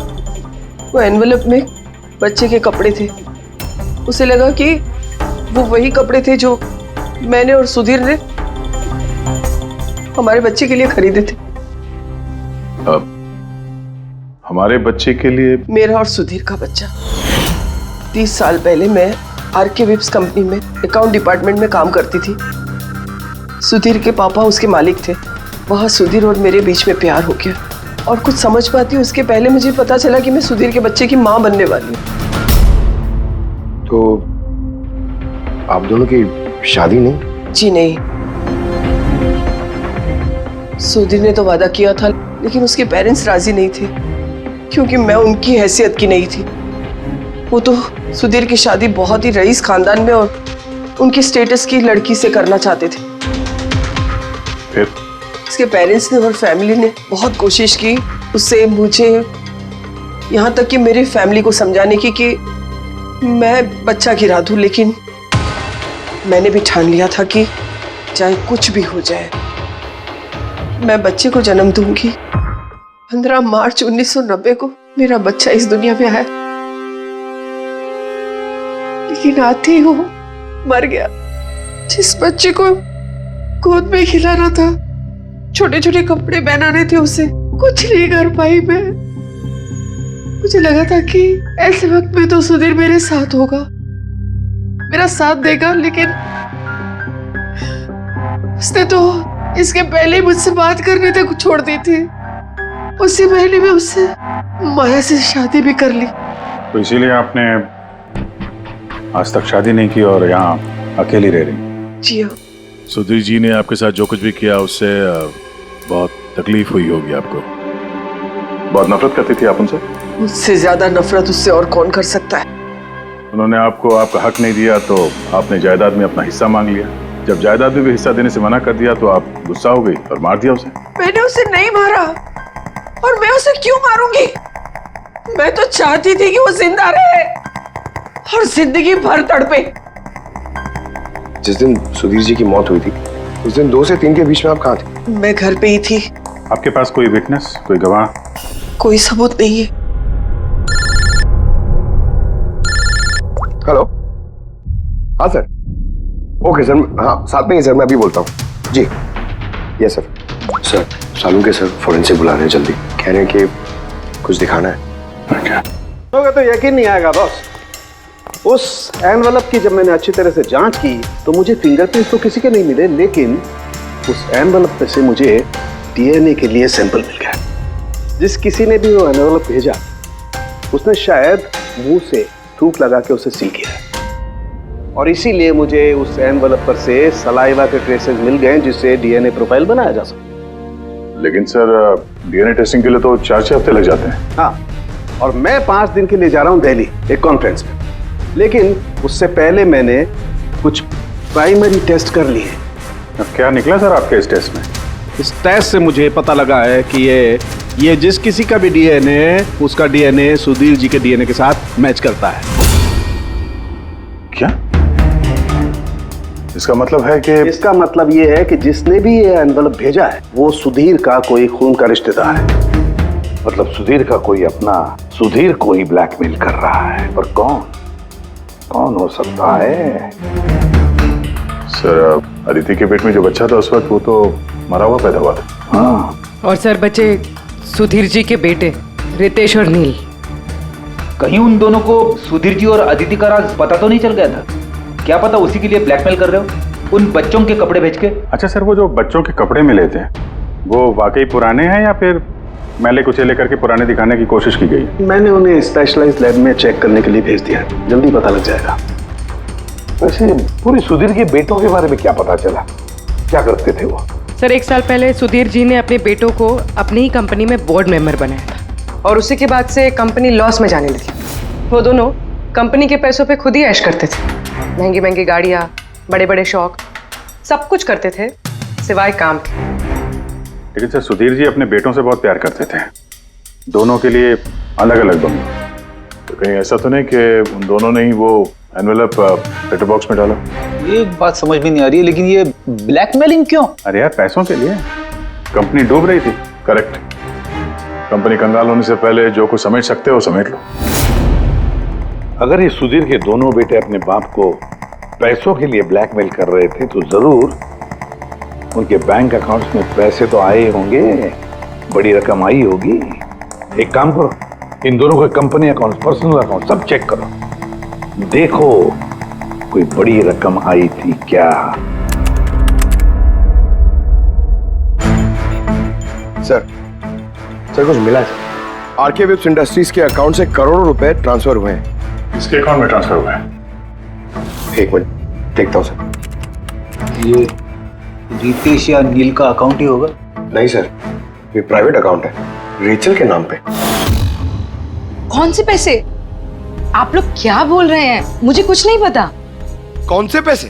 वो एनवेलप में बच्चे के कपड़े थे। उसे लगा कि वो वही कपड़े थे जो मैंने और सुधीर ने हमारे बच्चे के लिए खरीदे थे। अब हमारे बच्चे के लिए? मेरा और सुधीर का बच्चा। 30 साल पहले मैं आरके विप्स कंपनी में अकाउंट डिपार्टमेंट में काम करती थी। सुधीर के पापा उसके मालिक थे। वहाँ सुधीर और मेरे बीच में प्यार हो गया, और कुछ समझ पाती उसके पहले मुझे पता चला कि मैं सुधीर के बच्चे की माँ बनने वाली हूँ। तो आप दोनों की शादी नहीं? जी नहीं। सुधीर ने तो वादा किया था, लेकिन उसके पेरेंट्स राजी नहीं थे, क्योंकि मैं उनकी हैसियत की नहीं थी। वो तो सुधीर की शादी बहुत ही रईस खानदान में और उनके स्टेटस की लड़की से करना चाहते थे। फिर इसके पेरेंट्स ने और फैमिली ने बहुत कोशिश की उससे, मुझे, यहाँ तक कि मेरी फैमिली को समझाने की कि मैं बच्चा गिरा दूं, लेकिन मैंने भी ठान लिया था कि चाहे कुछ भी हो जाए मैं बच्चे को जन्म दूंगी। 15 मार्च 1990 को मेरा बच्चा इस दुनिया में आया, लेकिन आते ही वो मर गया। जिस बच्चे को गोद में खिलाना था, छोटे छोटे कपड़े पहनाने थे, उसे कुछ नहीं कर पाई मैं। मुझे लगा था कि ऐसे वक्त में तो सुधीर मेरे साथ होगा, मेरा साथ देगा, लेकिन उसने तो इसके पहले ही मुझसे बात करने तक छोड़ दी थी। उसी महीने में उससे माया से शादी भी कर ली। तो इसीलिए आपने आज तक शादी नहीं की और यहाँ अकेली रह रही? जी हाँ। सुधीर जी ने आपके साथ जो कुछ भी किया उससे बहुत तकलीफ हुई होगी आपको। बहुत नफरत करती थी आप उनसे? मुझसे ज्यादा नफरत उससे और कौन कर सकता है। उन्होंने आपको आपका हक नहीं दिया तो आपने जायदाद में अपना हिस्सा मांग लिया। जब जायदाद में भी हिस्सा देने से मना कर दिया तो आप गुस्सा हो गई और मार दिया उसे। मैंने उसे नहीं मारा, और मैं उसे क्यों मारूंगी? मैं तो चाहती थी कि वो जिंदा रहे और जिंदगी भर तड़पे। जिस दिन सुधीर जी की मौत हुई थी उस दिन 2 से 3 के बीच में आप कहाँ थे? मैं घर पे ही थी। आपके पास कोई विटनेस, कोई गवाह? कोई सबूत नहीं है। हेलो, हाँ सर। ओके सर, हाँ साथ में ही सर, मैं अभी बोलता हूँ जी। Yes sir. सर सालू के सर फोरेंसिक बुला रहे हैं जल्दी, कह रहे हैं कि कुछ दिखाना है। होगा तो यकीन नहीं आएगा बॉस। उस एनवेलप की जब मैंने अच्छी तरह से जांच की तो मुझे फिंगरप्रिंट्स तो किसी के नहीं मिले, लेकिन उस एनवेलप पे से मुझे डीएनए के लिए सैंपल मिल गया। जिस किसी ने भी वो एनवेलप भेजा उसने शायद मुंह से थूक लगा के उसे सील किया है, और इसीलिए मुझे उस एनवेलप पर से सलाइवा के ट्रेसेस मिल गए जिससे डीएनए प्रोफाइल बनाया जा सके। लेकिन सर डीएनए टेस्टिंग के लिए तो 4-6 हफ्ते लग जाते हैं। हाँ, और मैं 5 दिन के लिए जा रहा हूँ दिल्ली एक कॉन्फ्रेंस में, लेकिन उससे पहले मैंने कुछ प्राइमरी टेस्ट कर लिए। अब क्या निकला सर आपके इस टेस्ट में? इस टेस्ट से मुझे पता लगा है कि ये जिस किसी का भी डीएनए, उसका डीएनए सुधीर जी के डीएनए के साथ मैच करता है। क्या? इसका मतलब है कि इसका मतलब ये है कि जिसने भी ये एनवेलप भेजा है वो सुधीर का कोई खून का रिश्तेदार है। मतलब सुधीर का कोई अपना सुधीर को ही ब्लैकमेल कर रहा है, पर कौन हो सकता है? सर अदिति के पेट में जो बच्चा था उस वक्त वो तो मरा हुआ पैदा हुआ था। हाँ। और सर बचे सुधीर जी के बेटे रितेश और नील। कहीं उन दोनों को सुधीर जी और अदिति का राज पता तो नहीं चल गया था? क्या पता उसी के लिए ब्लैकमेल कर रहे हो उन बच्चों के कपड़े बेच के। अच्छा सर, वो जो बच्चों के कपड़े मिले थे वो वाकई पुराने हैं या फिर मैले कुचेले करके पुराने दिखाने की कोशिश की गई? मैंने उन्हें स्पेशलाइज्ड लैब में चेक करने के लिए भेज दिया, जल्दी पता लग जाएगा। वैसे पूरी सुधीर के बेटों के बारे में क्या पता चला? क्या करते थे वो? सर 1 साल पहले सुधीर जी ने अपने बेटों को अपनी ही कंपनी में बोर्ड मेंबर बनाया था और उसी के बाद से कंपनी लॉस में जाने लगी। वो दोनों कंपनी के पैसों पे खुद ही ऐश करते थे, महंगी महंगी गाड़ियाँ, बड़े बड़े शौक, सब कुछ करते थे सिवाय काम के। लेकिन सर सुधीर जी अपने बेटों से बहुत प्यार करते थे, दोनों के लिए अलग अलग बंगले। तो कहीं ऐसा तो नहीं कि उन दोनों ने ही वो एनवेलप लेटर बॉक्स में डाला? ये बात समझ में नहीं आ रही है, लेकिन ये ब्लैकमेलिंग क्यों? अरे यार पैसों के लिए। कंपनी डूब रही थी। करेक्ट। कंपनी कंगाल होने से पहले जो कुछ समेट सकते हो समेट लो। अगर ये सुधीर के दोनों बेटे अपने बाप को पैसों के लिए ब्लैकमेल कर रहे थे तो जरूर उनके बैंक अकाउंट्स में पैसे तो आए होंगे, बड़ी रकम आई होगी। एक काम करो, इन दोनों के कंपनी अकाउंट, पर्सनल अकाउंट सब चेक करो, देखो कोई बड़ी रकम आई थी क्या। सर कुछ मिला है? आरके विप्स इंडस्ट्रीज के अकाउंट से करोड़ों रुपए ट्रांसफर हुए हैं। इसके अकाउंट में ट्रांसफर हुआ है? एक मिनट देखता हूँ सर। ये रितेश या नील का अकाउंट ही होगा? नहीं सर, ये प्राइवेट अकाउंट है, रेचल के नाम पे। कौन से पैसे? आप लोग क्या बोल रहे हैं? मुझे कुछ नहीं पता। कौन से पैसे?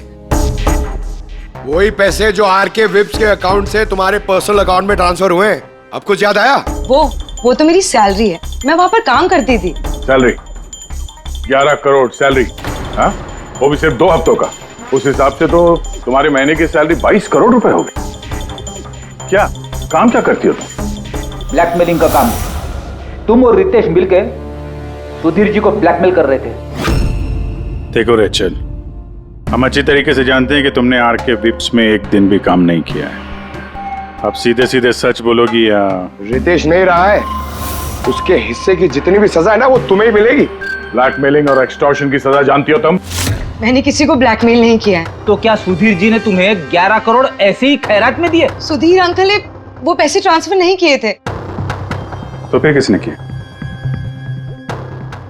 वही पैसे जो आरके विप्स के अकाउंट से तुम्हारे पर्सनल अकाउंट में ट्रांसफर हुए हैं। अब कुछ याद आया? वो तो मेरी सैलरी है, मैं वहां पर काम करती थी। Salary 11 crore salary? हाँ, वो भी सिर्फ 2 हफ्तों का। उस हिसाब से तो तुम्हारे महीने की सैलरी 22 करोड़ रुपए हो गई। क्या काम क्या करती हो तुम? ब्लैकमेलिंग का काम। तुम और रितेश मिलके सुधीर जी को ब्लैकमेल कर रहे थे। देखो रेचल, हम अच्छी तरीके से जानते हैं कि तुमने आरके विप्स में एक दिन भी काम नहीं किया है। अब सीधे सीधे सच बोलोगी या? रितेश नहीं रहा है, उसके हिस्से की जितनी भी सजा है ना वो तुम्हें ही मिलेगी। ब्लैकमेलिंग और एक्सटॉर्शन की सजा जानती हो तुम? मैंने किसी को ब्लैकमेल नहीं किया है। तो क्या सुधीर जी ने तुम्हें 11 करोड़ ऐसे ही खैरात में दिए? सुधीर अंकल ने वो पैसे ट्रांसफर नहीं किए थे। तो फिर किसने किया?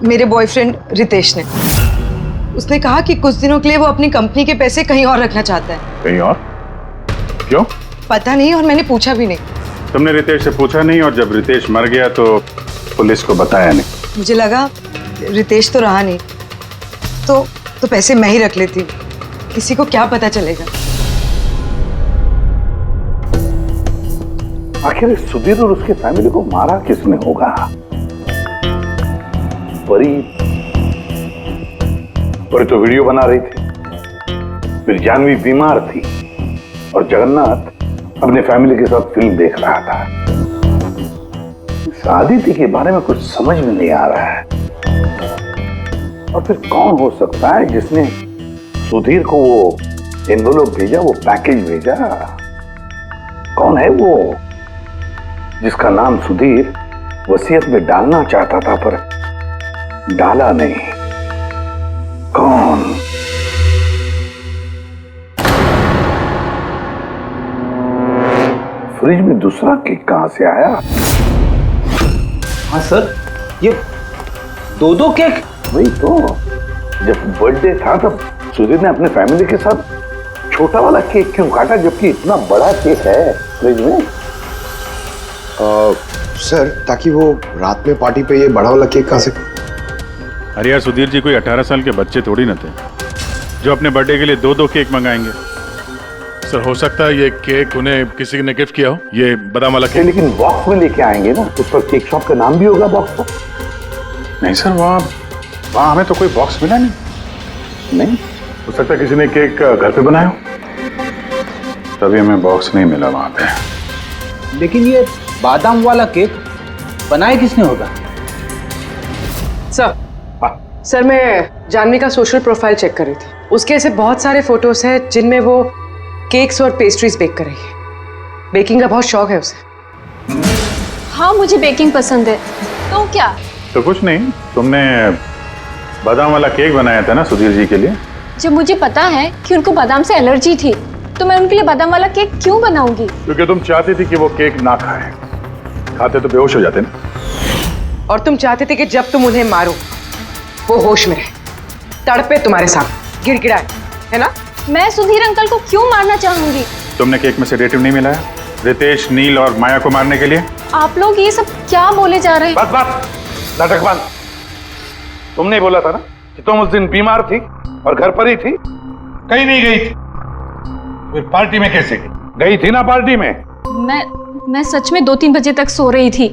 मेरे बॉयफ्रेंड रितेश ने। उसने कहा कि कुछ दिनों के लिए वो अपनी कंपनी के पैसे कहीं और रखना चाहता है। कहीं और? क्यों? पता नहीं, और मैंने पूछा भी नहीं। तुमने रितेश से पूछा नहीं, और जब रितेश मर गया तो पुलिस को बताया नहीं? मुझे लगा रितेश तो रहा नहीं, तो पैसे मैं ही रख लेती, किसी को क्या पता चलेगा। आखिर सुधीर और उसके फैमिली को मारा किसने होगा? परी परी तो वीडियो बना रही थी, फिर जानवी बीमार थी और जगन्नाथ अपने फैमिली के साथ फिल्म देख रहा था। आदित्य के बारे में कुछ समझ में नहीं आ रहा है। और फिर कौन हो सकता है जिसने सुधीर को वो एनवेलोप भेजा, वो पैकेज भेजा? कौन है वो जिसका नाम सुधीर वसीयत में डालना चाहता था पर डाला नहीं? कौन? फ्रिज में दूसरा केक कहां से आया? हाँ सर, ये दो केक। वही तो, जब बर्थडे था तब सुधीर ने अपने फैमिली के साथ छोटा वाला केक क्यों काटा जबकि इतना बड़ा केक है फ्रिज में? सर, ताकि वो रात में पार्टी पे ये बड़ा वाला केक खा सके। अरे यार, सुधीर जी कोई 18 साल के बच्चे थोड़ी न थे जो अपने बर्थडे के लिए 2-2 केक मंगाएंगे। सर, हो सकता है ये केक उन्हें किसी ने गिफ्ट किया हो, ये बादाम वाला केक। लेकिन बॉक्स में लेके आएंगे ना, उस पर केक शॉप का नाम भी होगा बॉक्स पर। नहीं सर, वहाँ हमें तो कोई बॉक्स मिला नहीं। हो सकता है किसी ने केक घर पे बनाया हो, तभी हमें बॉक्स नहीं मिला वहाँ पे। लेकिन ये बादाम वाला केक बनाया किसने होगा? सर, मैं जानवी का सोशल प्रोफाइल चेक कर रही थी। उसके ऐसे बहुत सारे फोटोज हैं जिनमें वो केक्स और पेस्ट्रीज बेक कर रही है। बेकिंग का बहुत शौक है उसे। हाँ, मुझे बेकिंग पसंद है। तो क्या? तो कुछ नहीं, तुमने बादाम वाला केक बनाया था ना सुधीर जी के लिए। जब मुझे पता है कि उनको बादाम से एलर्जी थी तो मैं उनके लिए बादाम वाला केक क्यों बनाऊंगी? क्योंकि तुम चाहती थी कि वो केक ना खाए, खाते तो बेहोश हो जाते ना। और तुम चाहते थे कि जब तुम उन्हें मारो वो होश में रहे, तड़पे तुम्हारे साथ, गिड़गिड़ाए, है ना? मैं सुधीर अंकल को क्यों मारना चाहूंगी? तुमने केक में सेडेटिव नहीं मिलाया रितेश, नील और माया को मारने के लिए? आप लोग ये सब क्या बोले जा रहे हैं? बस नाटक बंद। तुमने बोला था ना कि तुम उस दिन बीमार थी और घर पर ही थी, कहीं नहीं गई थी। फिर पार्टी में कैसे गई थी ना? पार्टी में मैं सच में 2-3 बजे तक सो रही थी।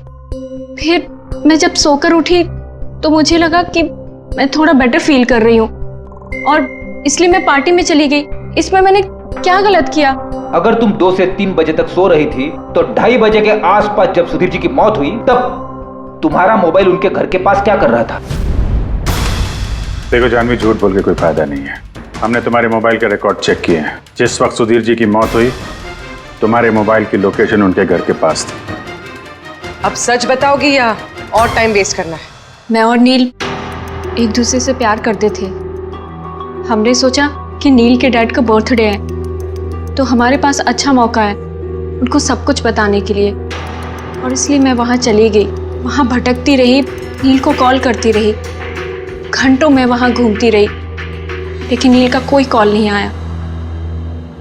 फिर मैं जब सोकर उठी तो मुझे लगा कि मैं थोड़ा बेटर फील कर रही हूँ और इसलिए मैं पार्टी में चली गई। इसमें मैंने क्या गलत किया? अगर तुम 2 से 3 बजे तक सो रही थी तो 2:30 बजे के आसपास जब सुधीर जी की मौत हुई तब तुम्हारा मोबाइल उनके घर के पास क्या कर रहा था? देखो जानवी, झूठ बोल के कोई फायदा नहीं है। हमने तुम्हारे मोबाइल के रिकॉर्ड चेक किए हैं। जिस वक्त सुधीर जी की मौत हुई तुम्हारे मोबाइल की लोकेशन उनके घर के पास थी। अब सच बताओगी या और टाइम वेस्ट करना है? मैं और नील एक दूसरे से प्यार करते थे। हमने सोचा कि नील के डैड का बर्थडे है तो हमारे पास अच्छा मौका है उनको सब कुछ बताने के लिए, और इसलिए मैं वहाँ चली गई। वहाँ भटकती रही, नील को कॉल करती रही, घंटों में वहाँ घूमती रही, लेकिन नील का कोई कॉल नहीं आया।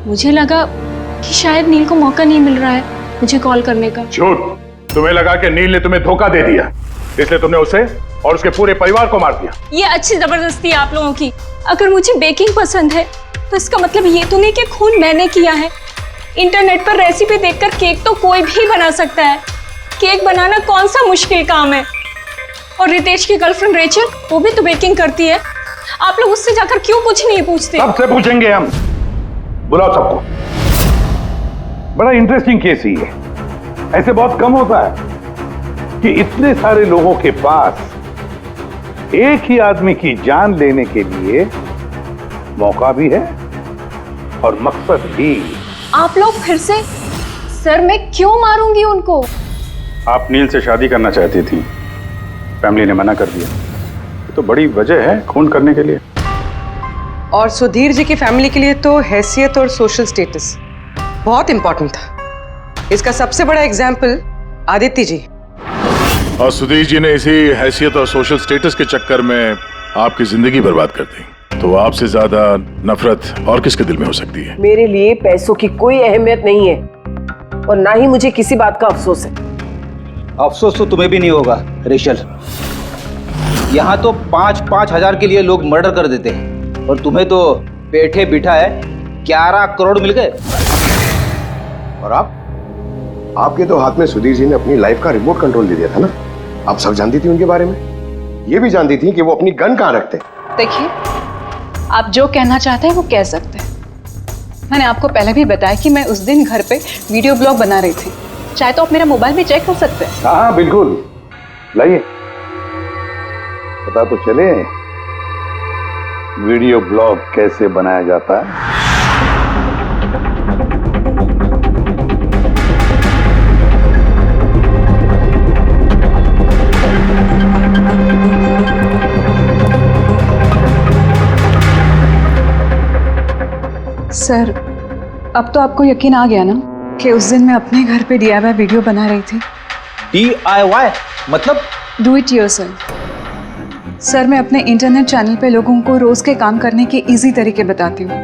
मुझे लगा कि शायद नील को मौका नहीं मिल रहा है मुझे कॉल करने का। झूठ! तुम्हें लगा कि नील ने तुम्हें धोखा दे दिया, इसलिए तुमने उसे और उसके पूरे परिवार को मार दिया। ये अच्छी जबरदस्ती है आप लोगों की। अगर मुझे बेकिंग पसंद है तो इसका मतलब ये तो नहीं कि खून मैंने किया है। इंटरनेट पर रेसिपी देखकर केक तो कोई भी बना सकता है। केक बनाना कौन सा मुश्किल काम है? और रितेश की गर्लफ्रेंड रेचल, वो भी तो बेकिंग करती है। आप लोग उससे जाकर क्यों कुछ नहीं पूछते? सबसे पूछेंगे हम। बुलाओ सबको। बड़ा इंटरेस्टिंग केस ही है। ऐसे बहुत कम होता है कि इतने सारे लोगों के पास एक ही आदमी की जान लेने के लिए मौका भी है और मकसद भी। आप लोग फिर से? सर, मैं क्यों मारूंगी उनको? आप नील से शादी करना चाहती थी, फैमिली ने मना कर दिया। तो बड़ी वजह है खून करने के लिए। और सुधीर जी की फैमिली के लिए तो हैसियत और सोशल स्टेटस बहुत इंपॉर्टेंट था। इसका सबसे बड़ा एग्जाम्पल आदित्य जी। और सुधीर जी ने इसी हैसियत और सोशल स्टेटस के चक्कर में आपकी जिंदगी बर्बाद कर दी। तो आपसे ज्यादा नफरत और किसके दिल में हो सकती है? मेरे लिए पैसों की कोई अहमियत नहीं है और ना ही मुझे किसी बात का अफसोस है। अफसोस तो तुम्हें भी नहीं होगा रेशल। यहाँ तो 5-5 हजार के लिए लोग मर्डर कर देते हैं और तुम्हें तो बैठे बिठाए 11 करोड़ मिल गए। और आपके तो हाथ में सुधीर जी ने अपनी लाइफ का रिमोट कंट्रोल दे दिया था ना। आप सब जानती थी उनके बारे में। ये भी जानती थी कि वो अपनी गन कहाँ रखते। देखिए, आप जो कहना चाहते हैं वो कह सकते हैं। मैंने आपको पहले भी बताया कि मैं उस दिन घर पे वीडियो ब्लॉग बना रही थी। चाहे तो आप मेरा मोबाइल भी चेक कर सकते हैं। हाँ बिल्कुल, लाइए, पता तो चले वीडियो ब्लॉग कैसे बनाया जाता है। सर, अब तो आपको यकीन आ गया ना कि उस दिन मैं अपने घर पे DIY वीडियो बना रही थी। DIY मतलब? Do it yourself. सर, मैं अपने इंटरनेट चैनल पे लोगों को रोज के काम करने के इजी तरीके बताती हूँ।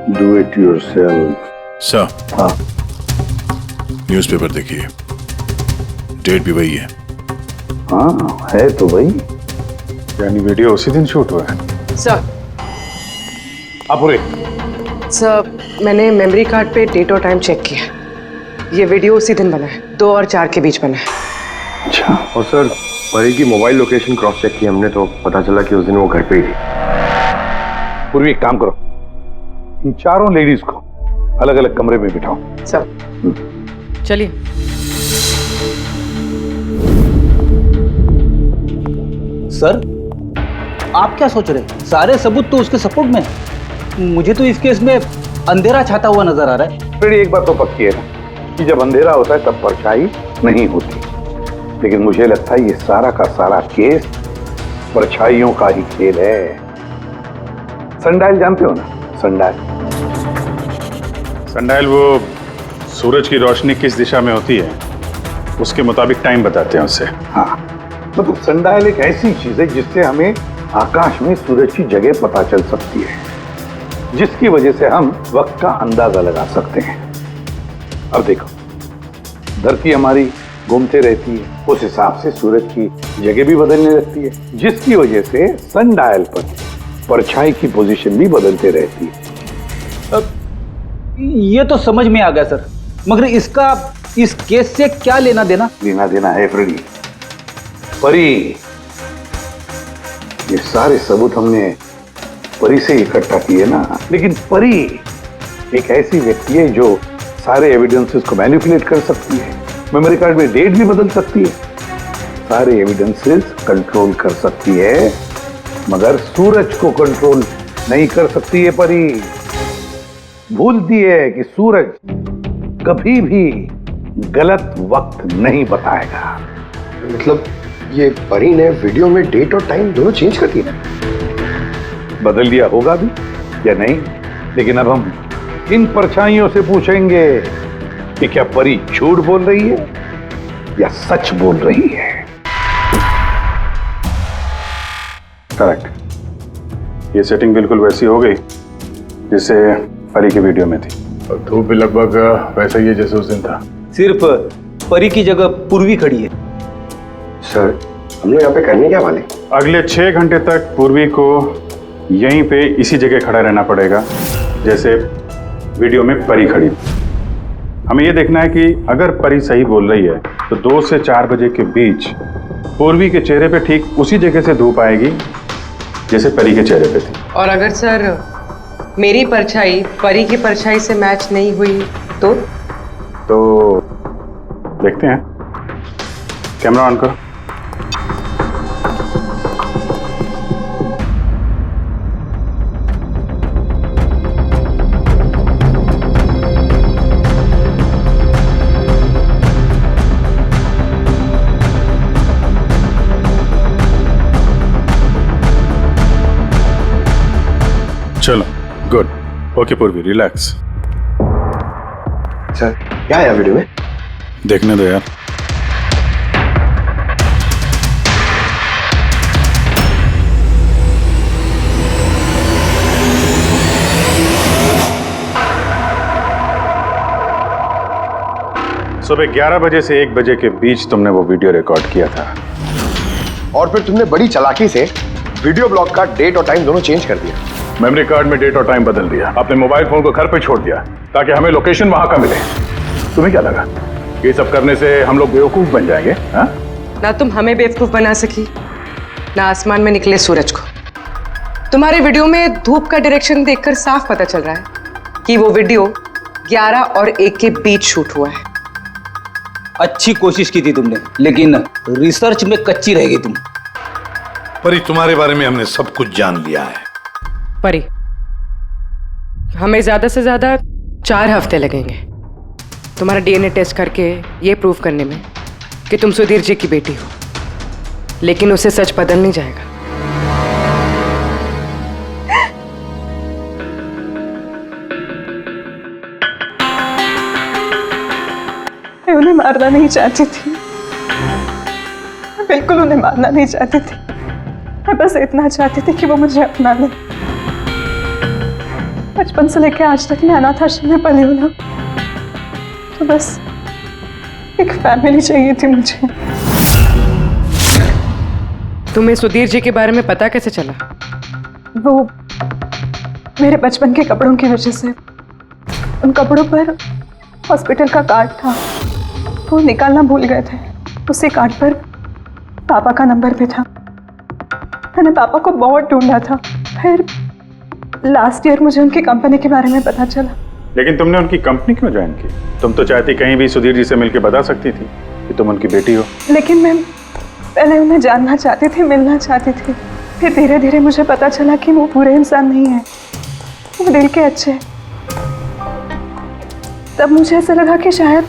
Do it yourself. सर, हाँ, न्यूज़पेपर देखिए, डेट भी वही है। हाँ है तो वही, यानी वीडियो उसी दिन शूट हुआ है। सर, अपुरे, सर मैंने मेमोरी कार्ड पे डेट और टाइम चेक किया। ये वीडियो उसी दिन बना है, 2 और 4 के बीच बना है। अच्छा। और सर, परी की मोबाइल लोकेशन क्रॉस चेक की हमने तो पता चला कि उस दिन वो घर पे ही थी। पूर्वी एक काम करो, इन चारों लेडीज को अलग अलग कमरे में बिठाओ। सर चलिए। सर, आप क्या सोच रहे हैं? सारे सबूत तो उसके सपोर्ट में है। मुझे तो इस केस में अंधेरा छाता हुआ नजर आ रहा है। फिर एक बात तो पक्की है ना कि जब अंधेरा होता है तब परछाई नहीं होती, लेकिन मुझे लगता है ये सारा का सारा केस परछाइयों का ही खेल है। सनडायल जानते हो ना? सनडायल, सनडायल वो सूरज की रोशनी किस दिशा में होती है उसके मुताबिक टाइम बताते हैं उससे। हाँ, मतलब सनडायल एक ऐसी चीज है जिससे हमें आकाश में सूरज की जगह पता चल सकती है, जिसकी वजह से हम वक्त का अंदाजा लगा सकते हैं। अब देखो, धरती हमारी घूमते रहती है, उस हिसाब से सूरज की जगह भी बदलने लगती है, जिसकी वजह से सन डायल पर परछाई की पोजीशन भी बदलते रहती है। ये तो समझ में आ गया सर, मगर इसका इस केस से क्या लेना देना? लेना देना है फ्रेडी। परी, ये सारे सबूत हमने परी से इकट्ठा किए ना, लेकिन परी एक ऐसी व्यक्ति है जो सारे एविडेंसेस को मैनिपुलेट कर सकती है, मेमोरी कार्ड में डेट भी बदल सकती है, सारे एविडेंसेस कंट्रोल कर सकती है, मगर सूरज को कंट्रोल नहीं कर सकती है। परी भूलती है कि सूरज कभी भी गलत वक्त नहीं बताएगा। मतलब ये परी ने वीडियो में डेट और टाइम दोनों चेंज कर दिया? बदल दिया होगा भी या नहीं, लेकिन अब हम इन परछाइयों से पूछेंगे कि क्या परी झूठ बोल रही है या सच बोल रही है। करेक्ट, ये सेटिंग बिल्कुल वैसी हो गई जैसे परी की वीडियो में थी, और धूप भी लगभग वैसा ही है जैसे उस दिन था। सिर्फ परी की जगह पूर्वी खड़ी है। सर, हम लोग यहाँ पे करने क्या वाले? अगले 6 घंटे तक पूर्वी को यहीं पे इसी जगह खड़ा रहना पड़ेगा जैसे वीडियो में परी खड़ी। हमें ये देखना है कि अगर परी सही बोल रही है तो 2 से 4 बजे के बीच पूर्वी के चेहरे पे ठीक उसी जगह से धूप आएगी जैसे परी के चेहरे पे थी। और अगर सर मेरी परछाई परी की परछाई से मैच नहीं हुई तो देखते हैं। कैमरा ऑन करो। चलो, गुड, ओके पूर्वी, रिलैक्स। सर, क्या है वीडियो में? देखने दो यार। सुबह 11 बजे से 1 बजे के बीच तुमने वो वीडियो रिकॉर्ड किया था, और फिर तुमने बड़ी चालाकी से वीडियो ब्लॉग का डेट और टाइम दोनों चेंज कर दिया। मेमोरी कार्ड में डेट और टाइम बदल दिया, अपने मोबाइल फोन को घर पे छोड़ दिया ताकि हमें लोकेशन वहां का मिले। तुम्हें क्या लगा ये सब करने से हम लोग बेवकूफ बन जाएंगे? हाँ? ना तुम हमें बेवकूफ बना सकी ना आसमान में निकले सूरज को। तुम्हारे वीडियो में धूप का डायरेक्शन देखकर साफ पता चल रहा है कि वो वीडियो 11 और 1 के बीच शूट हुआ है। अच्छी कोशिश की थी तुमने, लेकिन रिसर्च में कच्ची रह गई तुम। परी, तुम्हारे बारे में हमने सब कुछ जान लिया है। परी, हमें ज्यादा से ज्यादा 4 हफ्ते लगेंगे तुम्हारा डीएनए टेस्ट करके ये प्रूव करने में कि तुम सुधीर जी की बेटी हो, लेकिन उसे सच बदल नहीं जाएगा। मैं उन्हें मारना नहीं चाहती थी, मैं बिल्कुल उन्हें मारना नहीं चाहती थी। मैं बस इतना चाहती थी कि वो मुझे अपना ले। बचपन से लेकर आज तक मैं अनाथ आश्रम में पली हूँ ना, तो बस एक फैमिली चाहिए थी मुझे। तुम्हें सुधीर जी के बारे में पता कैसे चला? वो मेरे बचपन के कपड़ों की वजह से, उन कपड़ों पर हॉस्पिटल का कार्ड था, वो निकालना भूल गए थे। उसी कार्ड पर पापा का नंबर भी था। मैंने पापा को बहुत ढूंढा था, फिर लास्ट ईयर मुझे उनकी कंपनी के बारे में पता चला। लेकिन तुमने उनकी कंपनी क्यों ज्वाइन की? तुम तो चाहती कहीं भी सुधीर जी से मिलकर बता सकती थी कि तुम उनकी बेटी हो। लेकिन मैं पहले उन्हें जानना चाहती थी, मिलना चाहती थी। फिर धीरे धीरे मुझे पता चला कि वो बुरे इंसान नहीं है, वो दिल के अच्छे। तब मुझे ऐसा लगा कि शायद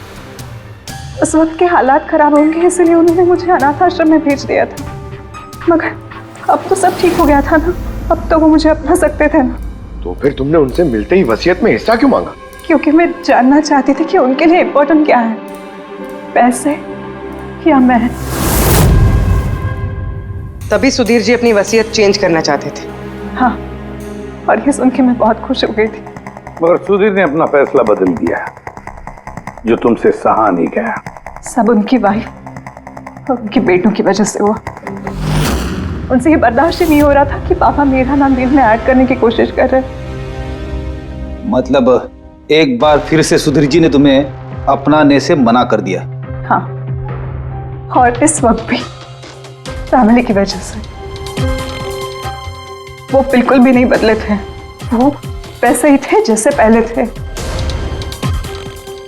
उस वक्त के हालात खराब होंगे, इसलिए उन्होंने मुझे अनाथ आश्रम में भेज दिया था। मगर अब तो सब ठीक हो गया था ना, अब तो वो मुझे अपना सकते थे ना। तो फिर तुमने उनसे मिलते ही वसीयत में हिस्सा क्यों मांगा? क्योंकि मैं जानना चाहती थी कि उनके लिए इम्पोर्टेंट क्या है, पैसे या मैं। तभी सुधीर जी अपनी वसीयत चेंज करना चाहते थे। हाँ, और ये सुन के मैं बहुत खुश हो गई थी। मगर सुधीर ने अपना फैसला बदल दिया, जो तुमसे सहा नहीं गया। सब उनकी वाइफ और उनके बेटों की वजह से हुआ। उनसे ये बर्दाश्त ही नहीं हो रहा था कि पापा मेरा नाम दिल में ऐड करने की कोशिश कर रहे। मतलब एक बार फिर से सुधीर जी ने तुम्हें अपनाने से मना कर दिया? हाँ, और इस वक्त भी फैमिली की वजह से। वो बिल्कुल भी नहीं बदले थे, वो वैसे ही थे जैसे पहले थे।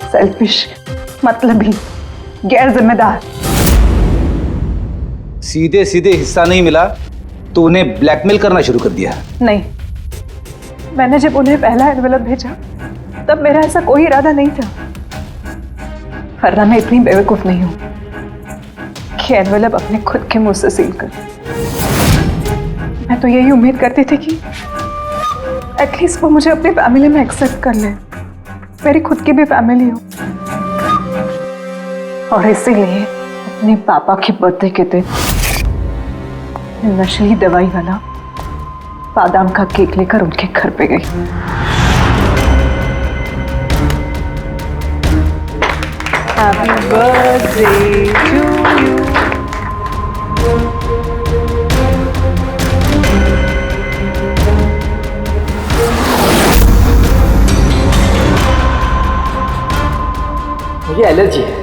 सेल्फिश, मतलबी, गैर जिम्मेदार। सीधे सीधे हिस्सा नहीं मिला तो उन्हें ब्लैकमेल करना शुरू कर दिया? नहीं, मैंने जब उन्हें पहला एनवेलप भेजा तब मेरा ऐसा कोई इरादा नहीं था। वरना मैं इतनी बेवकूफ नहीं हूं कि एनवेलप अपने खुद के मुंह से सील कर। मैं तो यही उम्मीद करती थी कि एटलीस्ट वो मुझे अपनी फैमिली में एक्सेप्ट कर ले, मेरी खुद की भी फैमिली हो। और इसीलिए अपने पापा के बर्थडे के दिन नशीली दवाई वाला बादाम का केक लेकर उनके घर पे गई। Happy birthday to you. मुझे एलर्जी है।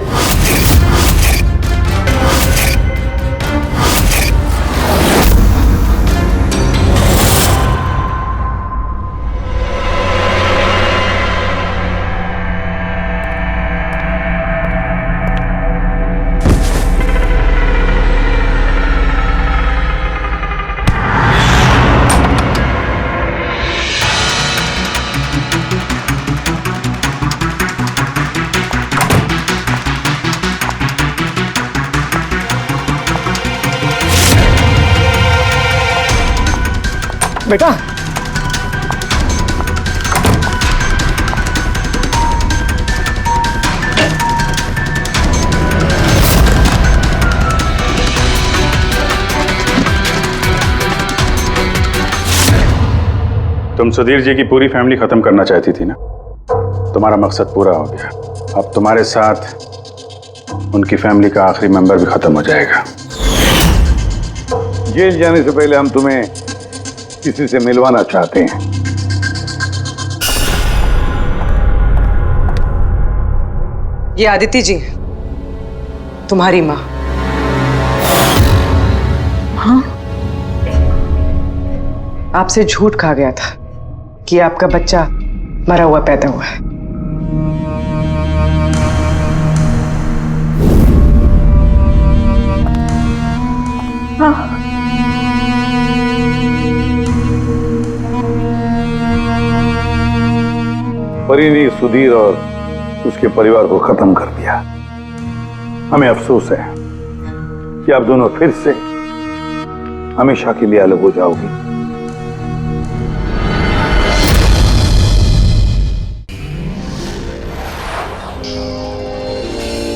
बेटा, तुम सुधीर जी की पूरी फैमिली खत्म करना चाहती थी ना? तुम्हारा मकसद पूरा हो गया। अब तुम्हारे साथ उनकी फैमिली का आखिरी मेंबर भी खत्म हो जाएगा। जेल जाने से पहले हम तुम्हें किसी से मिलवाना चाहते हैं। ये आदिति जी, तुम्हारी माँ। हाँ, आपसे झूठ कहा गया था कि आपका बच्चा मरा हुआ पैदा हुआ है। हाँ। परी ने सुधीर और उसके परिवार को खत्म कर दिया। हमें अफसोस है कि आप दोनों फिर से हमेशा के लिए अलग हो जाओगे।